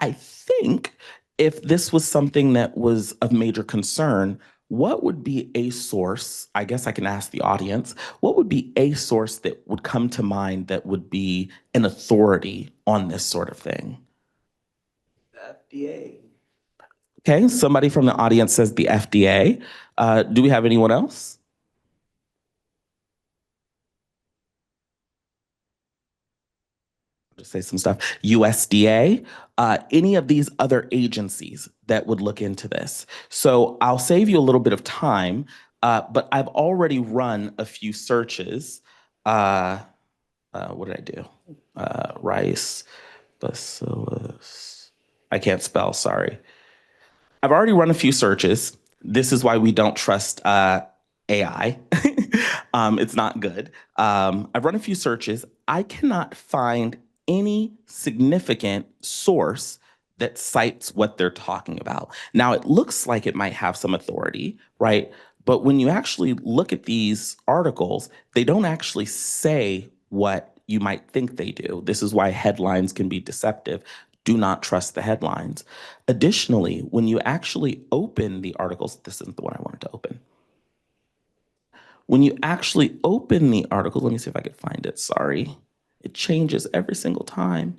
I think if this was something that was of major concern, what would be a source? I guess I can ask the audience, what would be a source that would come to mind that would be an authority on this sort of thing? The FDA. Okay, somebody from the audience says the FDA. Do we have anyone else? Just say some stuff. USDA, any of these other agencies that would look into this. So I'll save you a little bit of time, but I've already run a few searches. What did I do? Rice, bacillus. I can't spell, sorry. I've already run a few searches. This is why we don't trust AI. It's not good. I've run a few searches. I cannot find any significant source that cites what they're talking about. Now, it looks like it might have some authority, right? But when you actually look at these articles, they don't actually say what you might think they do. This is why headlines can be deceptive. Do not trust the headlines. Additionally, when you actually open the articles, this isn't the one I wanted to open. When you actually open the article, let me see if I can find it. Sorry. It changes every single time.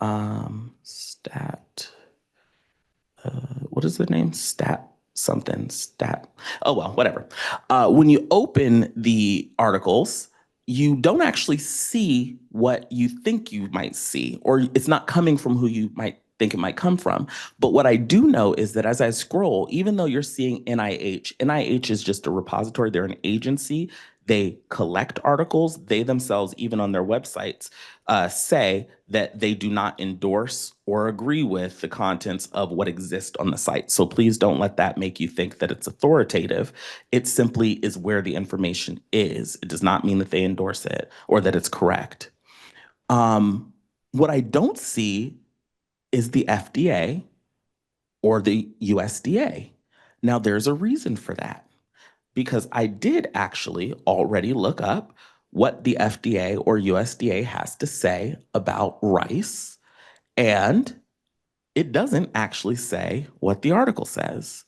What is the name? Stat. Oh, well, whatever. When you open the articles, you don't actually see what you think you might see, or it's not coming from who you might think it might come from. But what I do know is that as I scroll, even though you're seeing NIH is just a repository, they're an agency. They collect articles. They themselves, even on their websites, say that they do not endorse or agree with the contents of what exists on the site. So please don't let that make you think that it's authoritative. It simply is where the information is. It does not mean that they endorse it or that it's correct. What I don't see is the FDA or the USDA. Now, there's a reason for that because I did actually already look up what the FDA or USDA has to say about rice, and it doesn't actually say what the article says.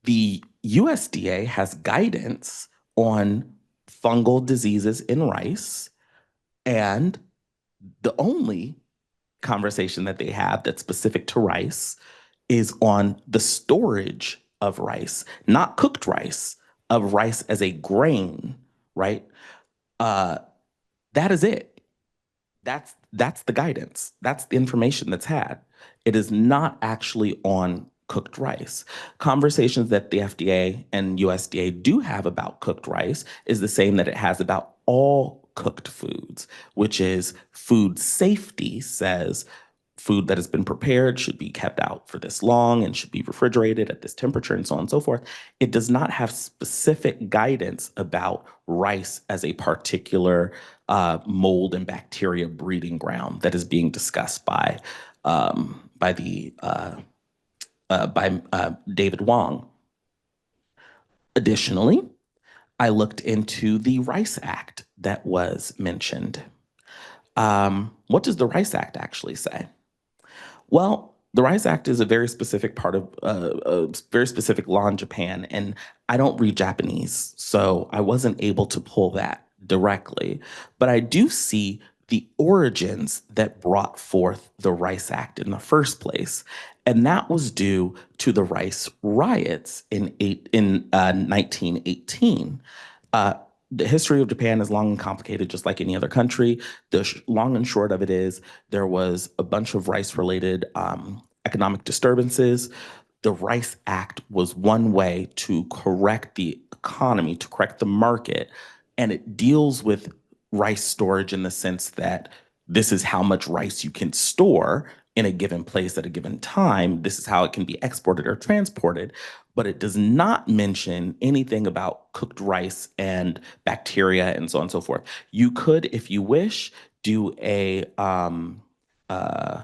The USDA has guidance on fungal diseases in rice, and the only conversation that they have that's specific to rice is on the storage of rice, not cooked rice, of rice as a grain, right? Uh, that is it. That's the guidance. That's the information that's had. It is not actually on cooked rice. Conversations that the FDA and USDA do have about cooked rice is the same that it has about all cooked foods, which is food safety says food that has been prepared should be kept out for this long and should be refrigerated at this temperature and so on and so forth. It does not have specific guidance about rice as a particular mold and bacteria breeding ground that is being discussed by David Wong. Additionally, I looked into the Rice Act that was mentioned. What does the Rice Act actually say? Well, the Rice Act is a very specific part of a very specific law in Japan, and I don't read Japanese, so I wasn't able to pull that directly. But I do see the origins that brought forth the Rice Act in the first place, and that was due to the rice riots in 1918. Uh, the history of Japan is long and complicated, just like any other country. The long and short of it is there was a bunch of rice-related economic disturbances. The Rice Act was one way to correct the economy, to correct the market, and it deals with rice storage in the sense that this is how much rice you can store in a given place at a given time. This is how it can be exported or transported, but it does not mention anything about cooked rice and bacteria and so on and so forth. You could, if you wish, do uh,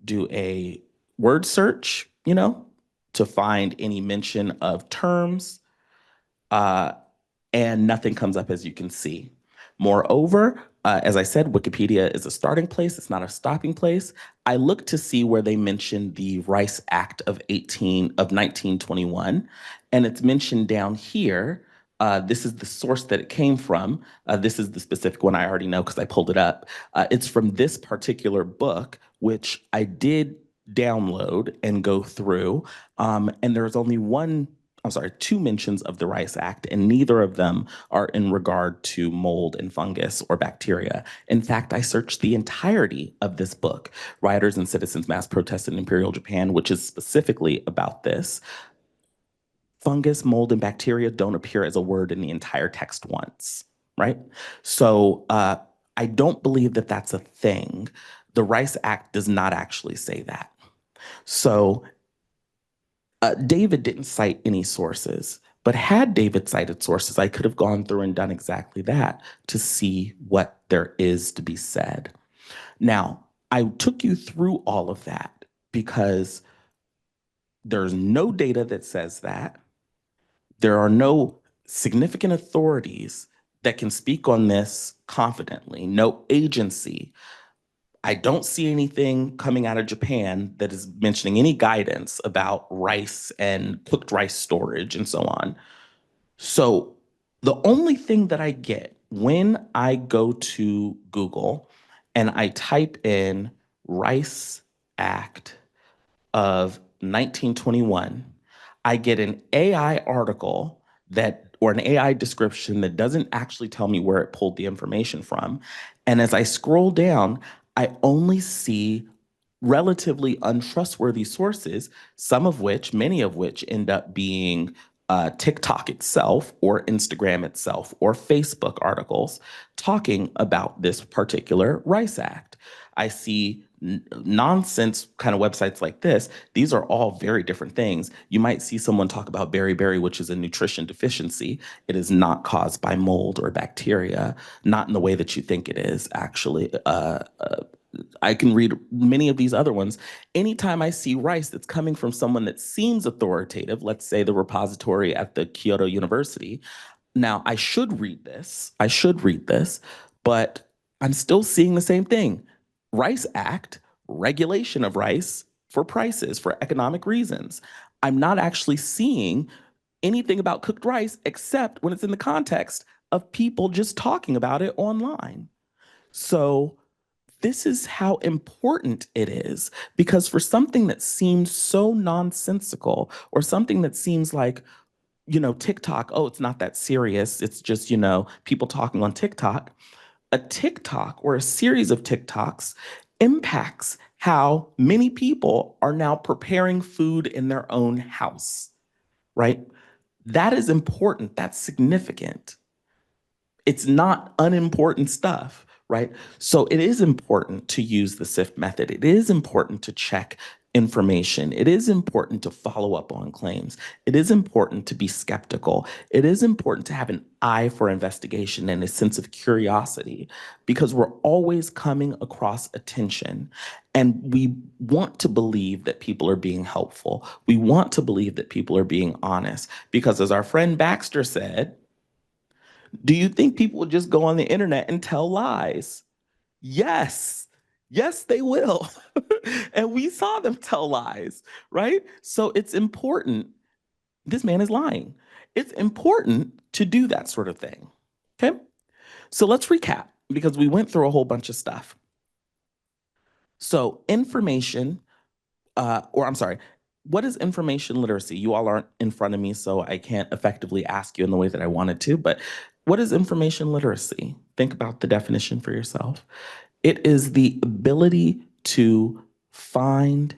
a word search, to find any mention of terms, uh, and nothing comes up as you can see. Moreover, as I said, Wikipedia is a starting place, it's not a stopping place. I looked to see where they mentioned the Rice Act of 1921, and it's mentioned down here. This is the source that it came from. This is the specific one I already know because I pulled it up. It's from this particular book, which I did download and go through. And there's only two mentions of the Rice Act, and neither of them are in regard to mold and fungus or bacteria. In fact, I searched the entirety of this book, Rioters and Citizens Mass Protest in Imperial Japan, which is specifically about this. Fungus, mold, and bacteria don't appear as a word in the entire text once, right? So I don't believe that that's a thing. The Rice Act does not actually say that. So David didn't cite any sources, but had David cited sources, I could have gone through and done exactly that to see what there is to be said. Now, I took you through all of that because there's no data that says that. There are no significant authorities that can speak on this confidently, no agency. I don't see anything coming out of Japan that is mentioning any guidance about rice and cooked rice storage and so on. So the only thing that I get when I go to Google and I type in Rice Act of 1921, I get an AI article or an AI description that doesn't actually tell me where it pulled the information from. And as I scroll down, I only see relatively untrustworthy sources, many of which end up being TikTok itself or Instagram itself or Facebook articles talking about this particular Rice Act. I see nonsense kind of websites like this. These are all very different things. You might see someone talk about beriberi, which is a nutrition deficiency. It is not caused by mold or bacteria, not in the way that you think it is, actually. I can read many of these other ones. Anytime I see rice that's coming from someone that seems authoritative, let's say the repository at the Kyoto University. Now, I should read this, but I'm still seeing the same thing. Rice Act, regulation of rice for prices, for economic reasons. I'm not actually seeing anything about cooked rice except when it's in the context of people just talking about it online. So this is how important it is, because for something that seems so nonsensical or something that seems like, TikTok, oh, it's not that serious, it's just, people talking on TikTok. a TikTok or a series of TikToks impacts how many people are now preparing food in their own house, right? That is important. That's significant. It's not unimportant stuff, right? So it is important to use the SIFT method. It is important to check information. It is important to follow up on claims. It is important to be skeptical. It is important to have an eye for investigation and a sense of curiosity because we're always coming across attention. And we want to believe that people are being helpful. We want to believe that people are being honest because, as our friend Baxter said, do you think people would just go on the internet and tell lies? Yes. Yes, they will. And we saw them tell lies, right? So it's important. This man is lying. It's important to do that sort of thing. Okay. So let's recap because we went through a whole bunch of stuff. So, or I'm sorry, what is information literacy? You all aren't in front of me, so I can't effectively ask you in the way that I wanted to, but what is information literacy? Think about the definition for yourself. It is the ability to find,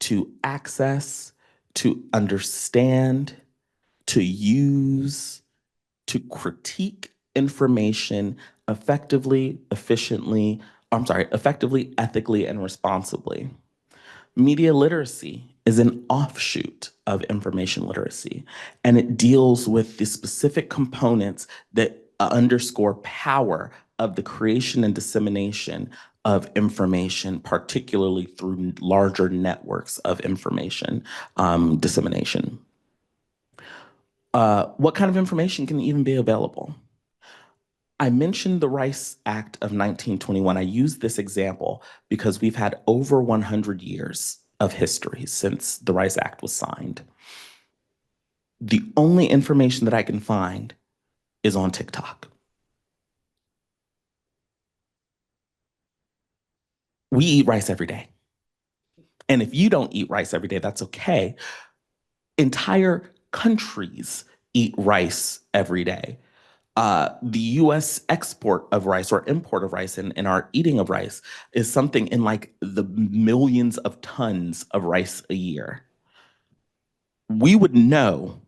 to access, to understand, to use, to critique information effectively, ethically, and responsibly. Media literacy is an offshoot of information literacy, and it deals with the specific components that underscore power of the creation and dissemination of information, particularly through larger networks of information dissemination. What kind of information can even be available? I mentioned the Rice Act of 1921. I use this example because we've had over 100 years of history since the Rice Act was signed. The only information that I can find is on TikTok. We eat rice every day. And if you don't eat rice every day, that's okay. Entire countries eat rice every day. The US export of rice or import of rice and our eating of rice is something in like the millions of tons of rice a year. We would know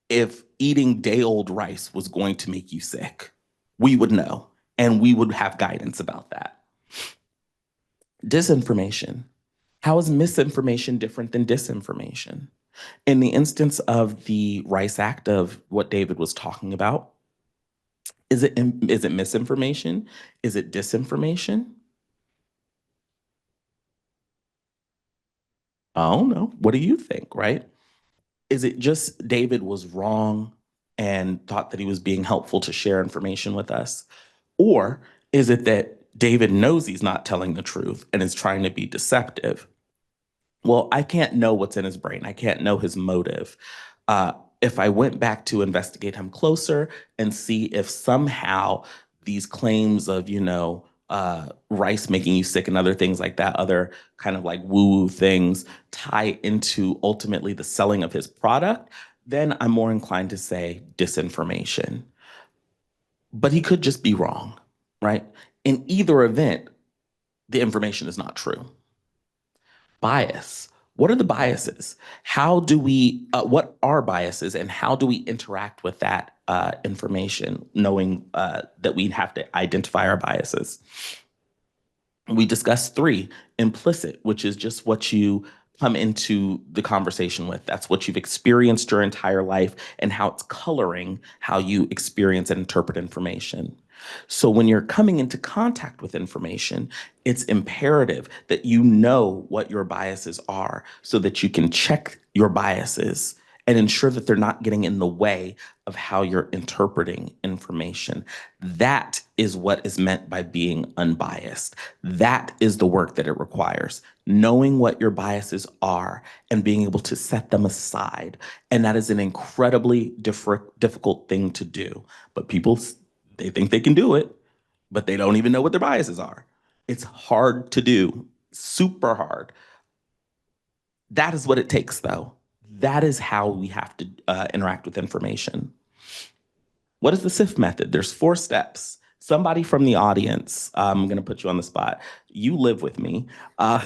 if eating day old rice was going to make you sick. We would know, and we would have guidance about that. Disinformation. How is misinformation different than disinformation? In the instance of the Rice Act, of what David was talking about, is it misinformation? Is it disinformation? I don't know. What do you think, right? Is it just David was wrong and thought that he was being helpful to share information with us? Or is it that David knows he's not telling the truth and is trying to be deceptive? Well, I can't know what's in his brain. I can't know his motive. Uh, if I went back to investigate him closer and see if somehow these claims of, rice making you sick and other things like that, other kind of like woo-woo things tie into ultimately the selling of his product, then I'm more inclined to say disinformation. But he could just be wrong, right? In either event, the information is not true. Bias. What are the biases? What are biases and how do we interact with that information, knowing that we have to identify our biases? We discussed 3, implicit, which is just what you come into the conversation with. That's what you've experienced your entire life and how it's coloring how you experience and interpret information. So when you're coming into contact with information, it's imperative that you know what your biases are so that you can check your biases and ensure that they're not getting in the way of how you're interpreting information. That is what is meant by being unbiased. That is the work that it requires. Knowing what your biases are and being able to set them aside. And that is an incredibly difficult thing to do. But people, they think they can do it, but they don't even know what their biases are. It's hard to do, super hard. That is what it takes, though. That is how we have to interact with information. What is the SIFT method? There's 4 steps. Somebody from the audience, I'm going to put you on the spot. You live with me. Uh,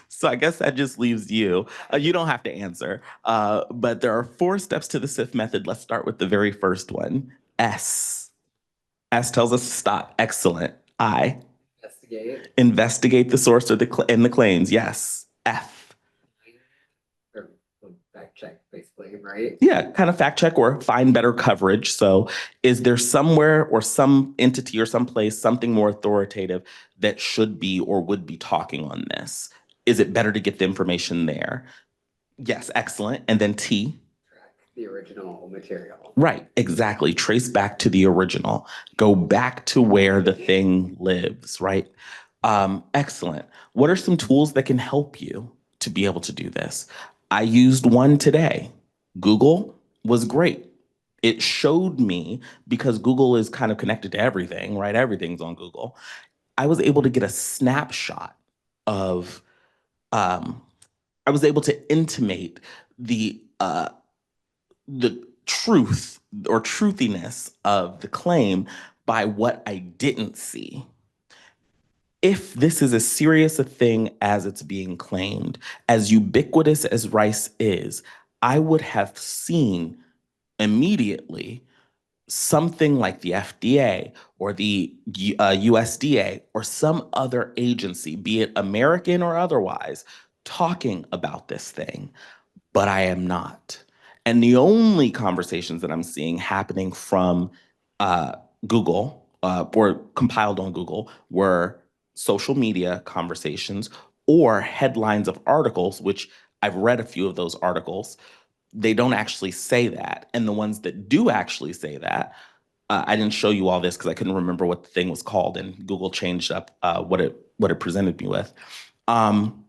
so I guess that just leaves you. You don't have to answer. But there are 4 steps to the SIF method. Let's start with the very first one. S. S tells us to stop. Excellent. I. Investigate Investigate the source of and the claims. Yes. F. or fact check, basically, right? Yeah, kind of fact check or find better coverage. So, is there somewhere or some entity or some place, something more authoritative that should be or would be talking on this? Is it better to get the information there? Yes, excellent. And then T. Track the original material. Right, exactly. Trace back to the original. Go back to where the thing lives, right? Excellent. What are some tools that can help you to be able to do this? I used one today. Google was great. It showed me, because Google is kind of connected to everything, right? Everything's on Google. I was able to get a snapshot of, um, I was able to intimate the truth or truthiness of the claim by what I didn't see. If this is as serious a thing as it's being claimed, as ubiquitous as rice is, I would have seen immediately something like the FDA or the USDA or some other agency, be it American or otherwise, talking about this thing, but I am not. And the only conversations that I'm seeing happening from uh, Google or compiled on Google were social media conversations or headlines of articles, which I've read a few of those articles. They don't actually say that. And the ones that do actually say that, I didn't show you all this because I couldn't remember what the thing was called, and Google changed up what it presented me with. Um,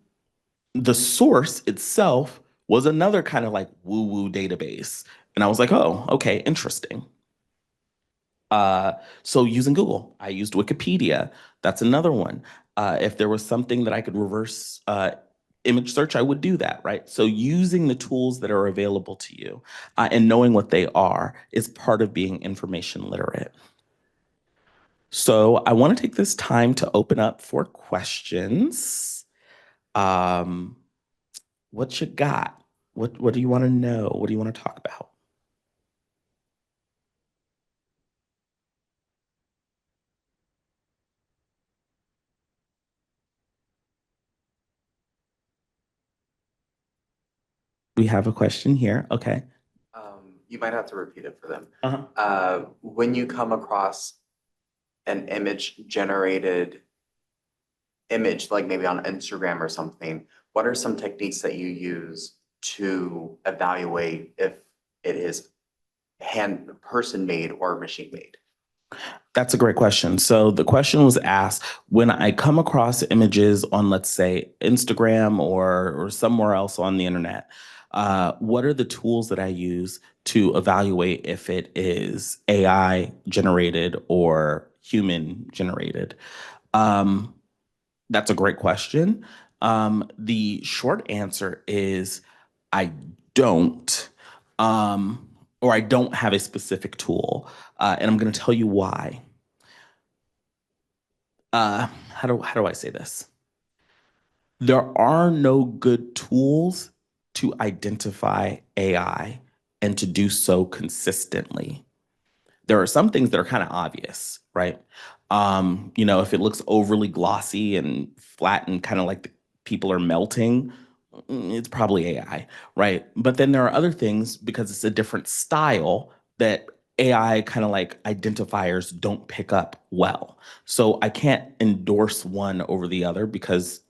the source itself was another kind of like woo-woo database. And I was like, oh, okay, interesting. So using Google, I used Wikipedia. That's another one. If there was something that I could reverse image search, I would do that, right? So using the tools that are available to you and knowing what they are is part of being information literate. So I want to take this time to open up for questions. Um, what you got? What do you want to know? What do you want to talk about? We have a question here. Okay. You might have to repeat it for them. Uh-huh. When you come across an image generated image, like maybe on Instagram or something, what are some techniques that you use to evaluate if it is person made or machine made? That's a great question. So the question was asked, when I come across images on, let's say, Instagram or somewhere else on the internet, what are the tools that I use to evaluate if it is AI generated or human generated? Um, that's a great question. The short answer is I don't, or I don't have a specific tool, and I'm going to tell you why. How do I say this? There are no good tools to identify AI and to do so consistently. There are some things that are kind of obvious, right? If it looks overly glossy and flat and kind of like the people are melting, it's probably AI, right? But then there are other things, because it's a different style, that AI kind of like identifiers don't pick up well. So I can't endorse one over the other because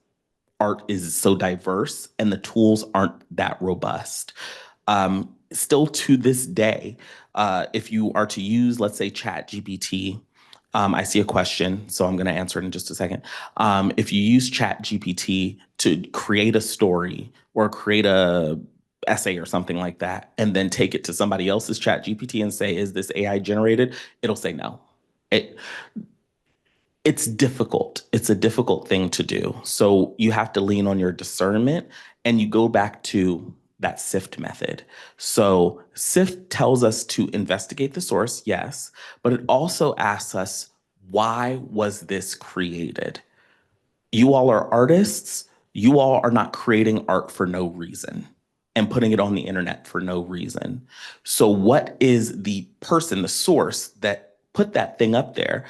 art is so diverse and the tools aren't that robust. Still to this day, if you are to use, let's say, Chat GPT, I see a question, so I'm going to answer it in just a second. If you use Chat GPT to create a story or create a essay or something like that, and then take it to somebody else's Chat GPT and say, is this AI generated? It'll say no. It, it's difficult. It's a difficult thing to do. So you have to lean on your discernment, and you go back to that SIFT method. So SIFT tells us to investigate the source, yes, but it also asks us why was this created? You all are artists. You all are not creating art for no reason and putting it on the internet for no reason. So, what is the person, the source that put that thing up there?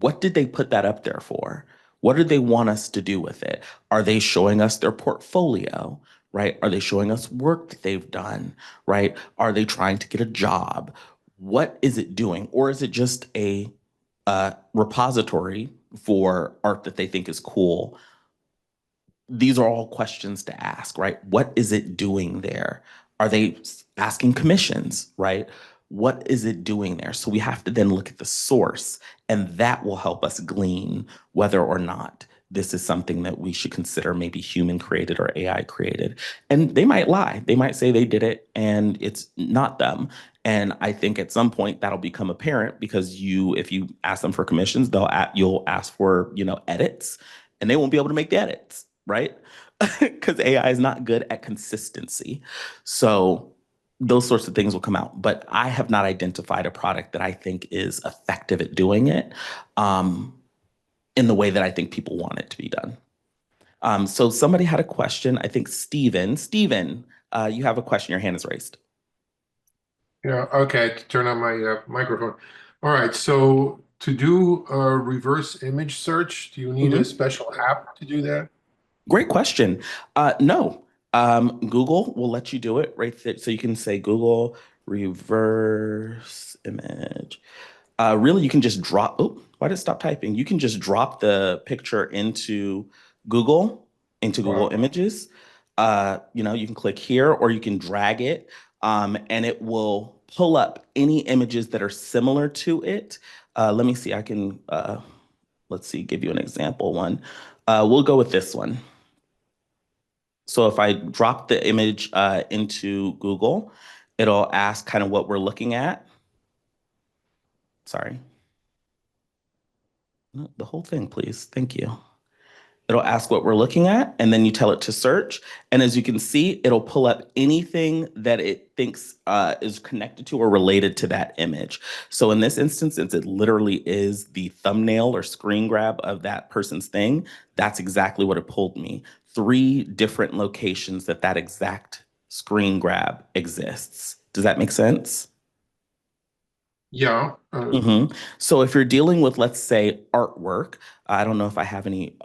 What did they put that up there for? What do they want us to do with it? Are they showing us their portfolio, right? Are they showing us work that they've done, right? Are they trying to get a job? What is it doing? Or is it just a repository for art that they think is cool? These are all questions to ask, right? What is it doing there? Are they asking commissions, right? What is it doing there? So we have to then look at the source, and that will help us glean whether or not this is something that we should consider maybe human created or AI created. And they might lie. They might say they did it and it's not them. And I think at some point that'll become apparent because if you ask them for commissions, you'll ask for, edits, and they won't be able to make the edits, right? Because AI is not good at consistency. So those sorts of things will come out. But I have not identified a product that I think is effective at doing it in the way that I think people want it to be done. So somebody had a question. I think Steven. Steven, you have a question. Your hand is raised. Yeah, okay, to turn on my microphone. All right, so to do a reverse image search, do you need a Mhm. special app to do that? Great question. No, Google will let you do it right there. So you can say Google reverse image. Really, you can just drop. Oh, why did it stop typing? You can just drop the picture Google, into Google Wow. Images. You can click here or you can drag it, and it will pull up any images that are similar to it. Let me see. Let's see, give you an example one. We'll go with this one. So if I drop the image into Google, it'll ask kind of what we're looking at. Sorry. No, the whole thing, please. Thank you. It'll ask what we're looking at, and then you tell it to search. And as you can see, it'll pull up anything that it thinks is connected to or related to that image. So in this instance, since it literally is the thumbnail or screen grab of that person's thing, that's exactly what it pulled me. 3 different locations that exact screen grab exists. Does that make sense? Yeah, So if you're dealing with, let's say, artwork, I don't know if I have any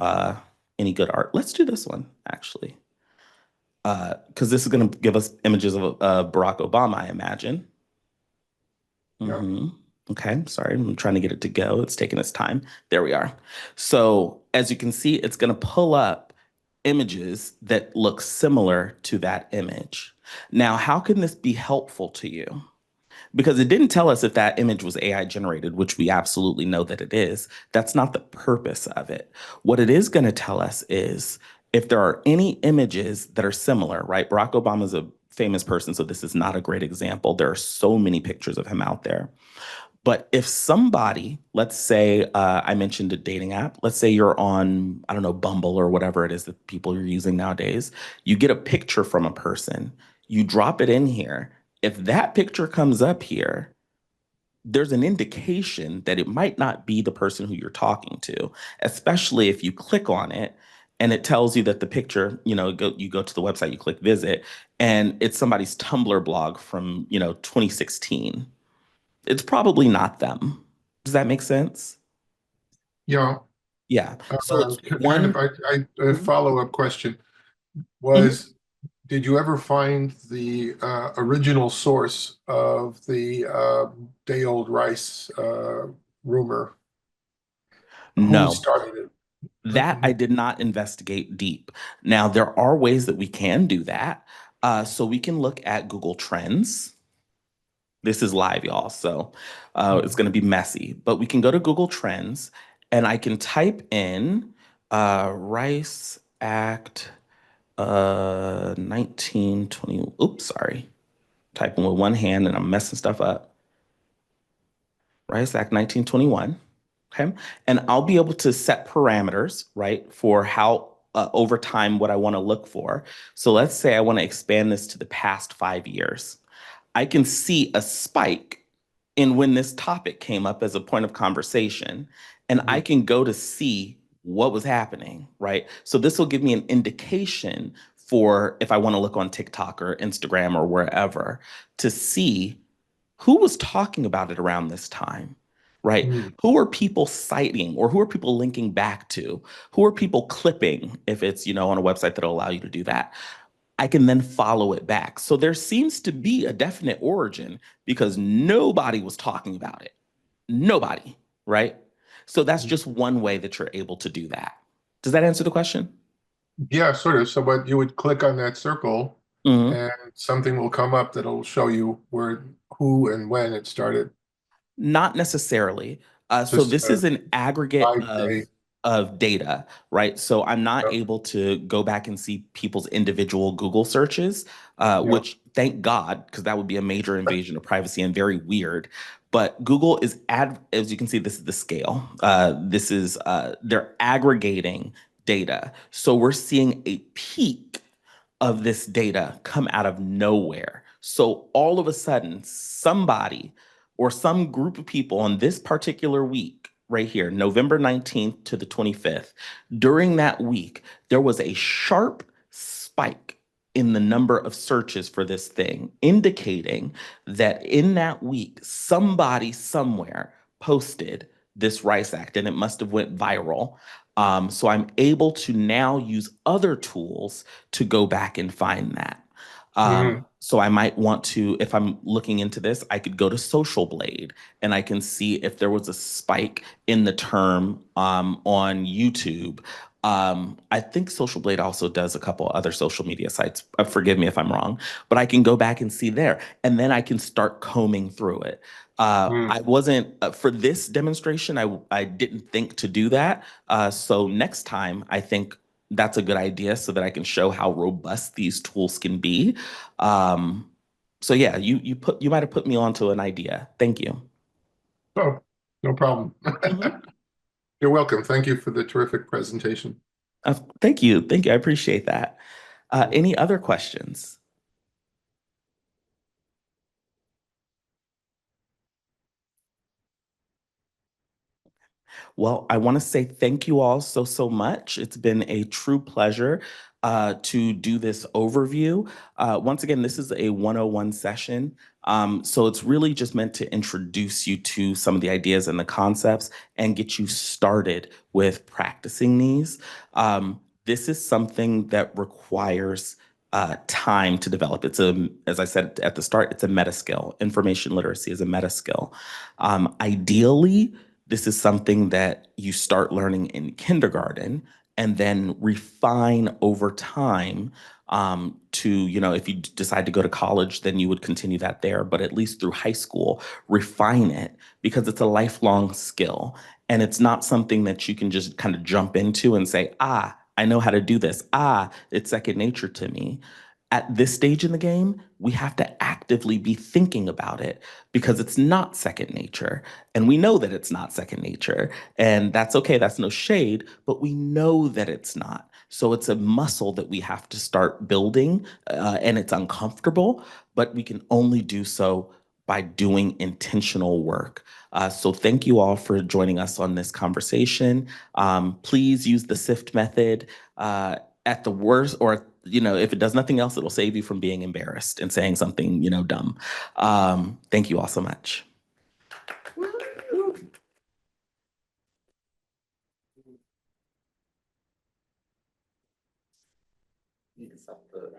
good art. Let's do this one actually, because this is going to give us images of Barack Obama, I imagine. yeah. Okay, sorry, I'm trying to get it to go. It's taking its time. There we are. So as you can see, it's going to pull up images that look similar to that image. Now, how can this be helpful to you? Because it didn't tell us if that image was AI generated, which we absolutely know that it is. That's not the purpose of it. What it is going to tell us is if there are any images that are similar, right? Barack Obama is a famous person, so this is not a great example. There are so many pictures of him out there. But if somebody, let's say, I mentioned a dating app, let's say you're on, I don't know, Bumble or whatever it is that people are using nowadays, you get a picture from a person, you drop it in here. If that picture comes up here, there's an indication that it might not be the person who you're talking to, especially if you click on it and it tells you that the picture, you go to the website, you click visit, and it's somebody's Tumblr blog from, 2016. It's probably not them. Does that make sense? Yeah. Yeah. So it's Kind of, one. a follow-up question Mhm. was, did you ever find the original source of the day-old rice rumor? Who No, started it? that I did not investigate deep. Now, there are ways that we can do that. So we can look at Google Trends. This is live, y'all. So it's going to be messy, but we can go to Google Trends and I can type in Rice Act 1920. Oops, sorry. Typing with one hand and I'm messing stuff up. Rice Act 1921. Okay. And I'll be able to set parameters, right, for how over time what I want to look for. So let's say I want to expand this to the past 5 years. I can see a spike in when this topic came up as a point of conversation. and I can go to see what was happening, right? So this will give me an indication for if I want to look on TikTok or Instagram or wherever to see who was talking about it around this time, right? Mm. Who are people citing or who are people linking back to? Who are people clipping if it's, on a website that'll allow you to do that? I can then follow it back. So there seems to be a definite origin because nobody was talking about it. Nobody, right? So that's just one way that you're able to do that. Does that answer the question? Yeah, sort of. So, but you would click on that circle Mhm. and something will come up that'll show you who and when it started. Not necessarily. So Just this is an aggregate live of day. data, right? So I'm not Yep, able to go back and see people's individual Google searches, yep. which thank God, because that would be a major invasion of privacy and very weird. But Google is as you can see, this is the scale. This is they're aggregating data. So we're seeing a peak of this data come out of nowhere. So all of a sudden, somebody or some group of people on this particular week, right here, November 19th to the 25th, during that week, there was a sharp spike in the number of searches for this thing, indicating that in that week, somebody somewhere posted this Rice Act and it must have went viral. So I'm able to now use other tools to go back and find that. Hmm. So I might want to, if I'm looking into this, I could go to Social Blade and I can see if there was a spike in the term on YouTube. I think Social Blade also does a couple other social media sites. Forgive me if I'm wrong, but I can go back and see there, and then I can start combing through it. I wasn't for this demonstration. I didn't think to do that. So next time, I think that's a good idea so that I can show how robust these tools can be. Um, so yeah, you might have put me onto an idea. Thank you. Oh, no problem. Mhm. You're welcome. Thank you for the terrific presentation. Thank you. Thank you. I appreciate that. Any other questions? Well, I want to say thank you all so much. It's been a true pleasure to do this overview. Once again, this is a 101 session. So it's really just meant to introduce you to some of the ideas and the concepts and get you started with practicing these. This is something that requires time to develop. As I said at the start, it's a meta skill. Information literacy is a meta skill. Ideally, this is something that you start learning in kindergarten and then refine over time to, if you decide to go to college, then you would continue that there. But at least through high school, refine it because it's a lifelong skill. And it's not something that you can just kind of jump into and say, I know how to do this. It's second nature to me. At this stage in the game, we have to actively be thinking about it because it's not second nature. And we know that it's not second nature. And that's okay. That's no shade, but we know that it's not. So it's a muscle that we have to start building, and it's uncomfortable, but we can only do so by doing intentional work. So thank you all for joining us on this conversation. Please use the SIFT method. At the worst, or if it does nothing else, it'll save you from being embarrassed and saying something, dumb. Thank you all so much. You can stop the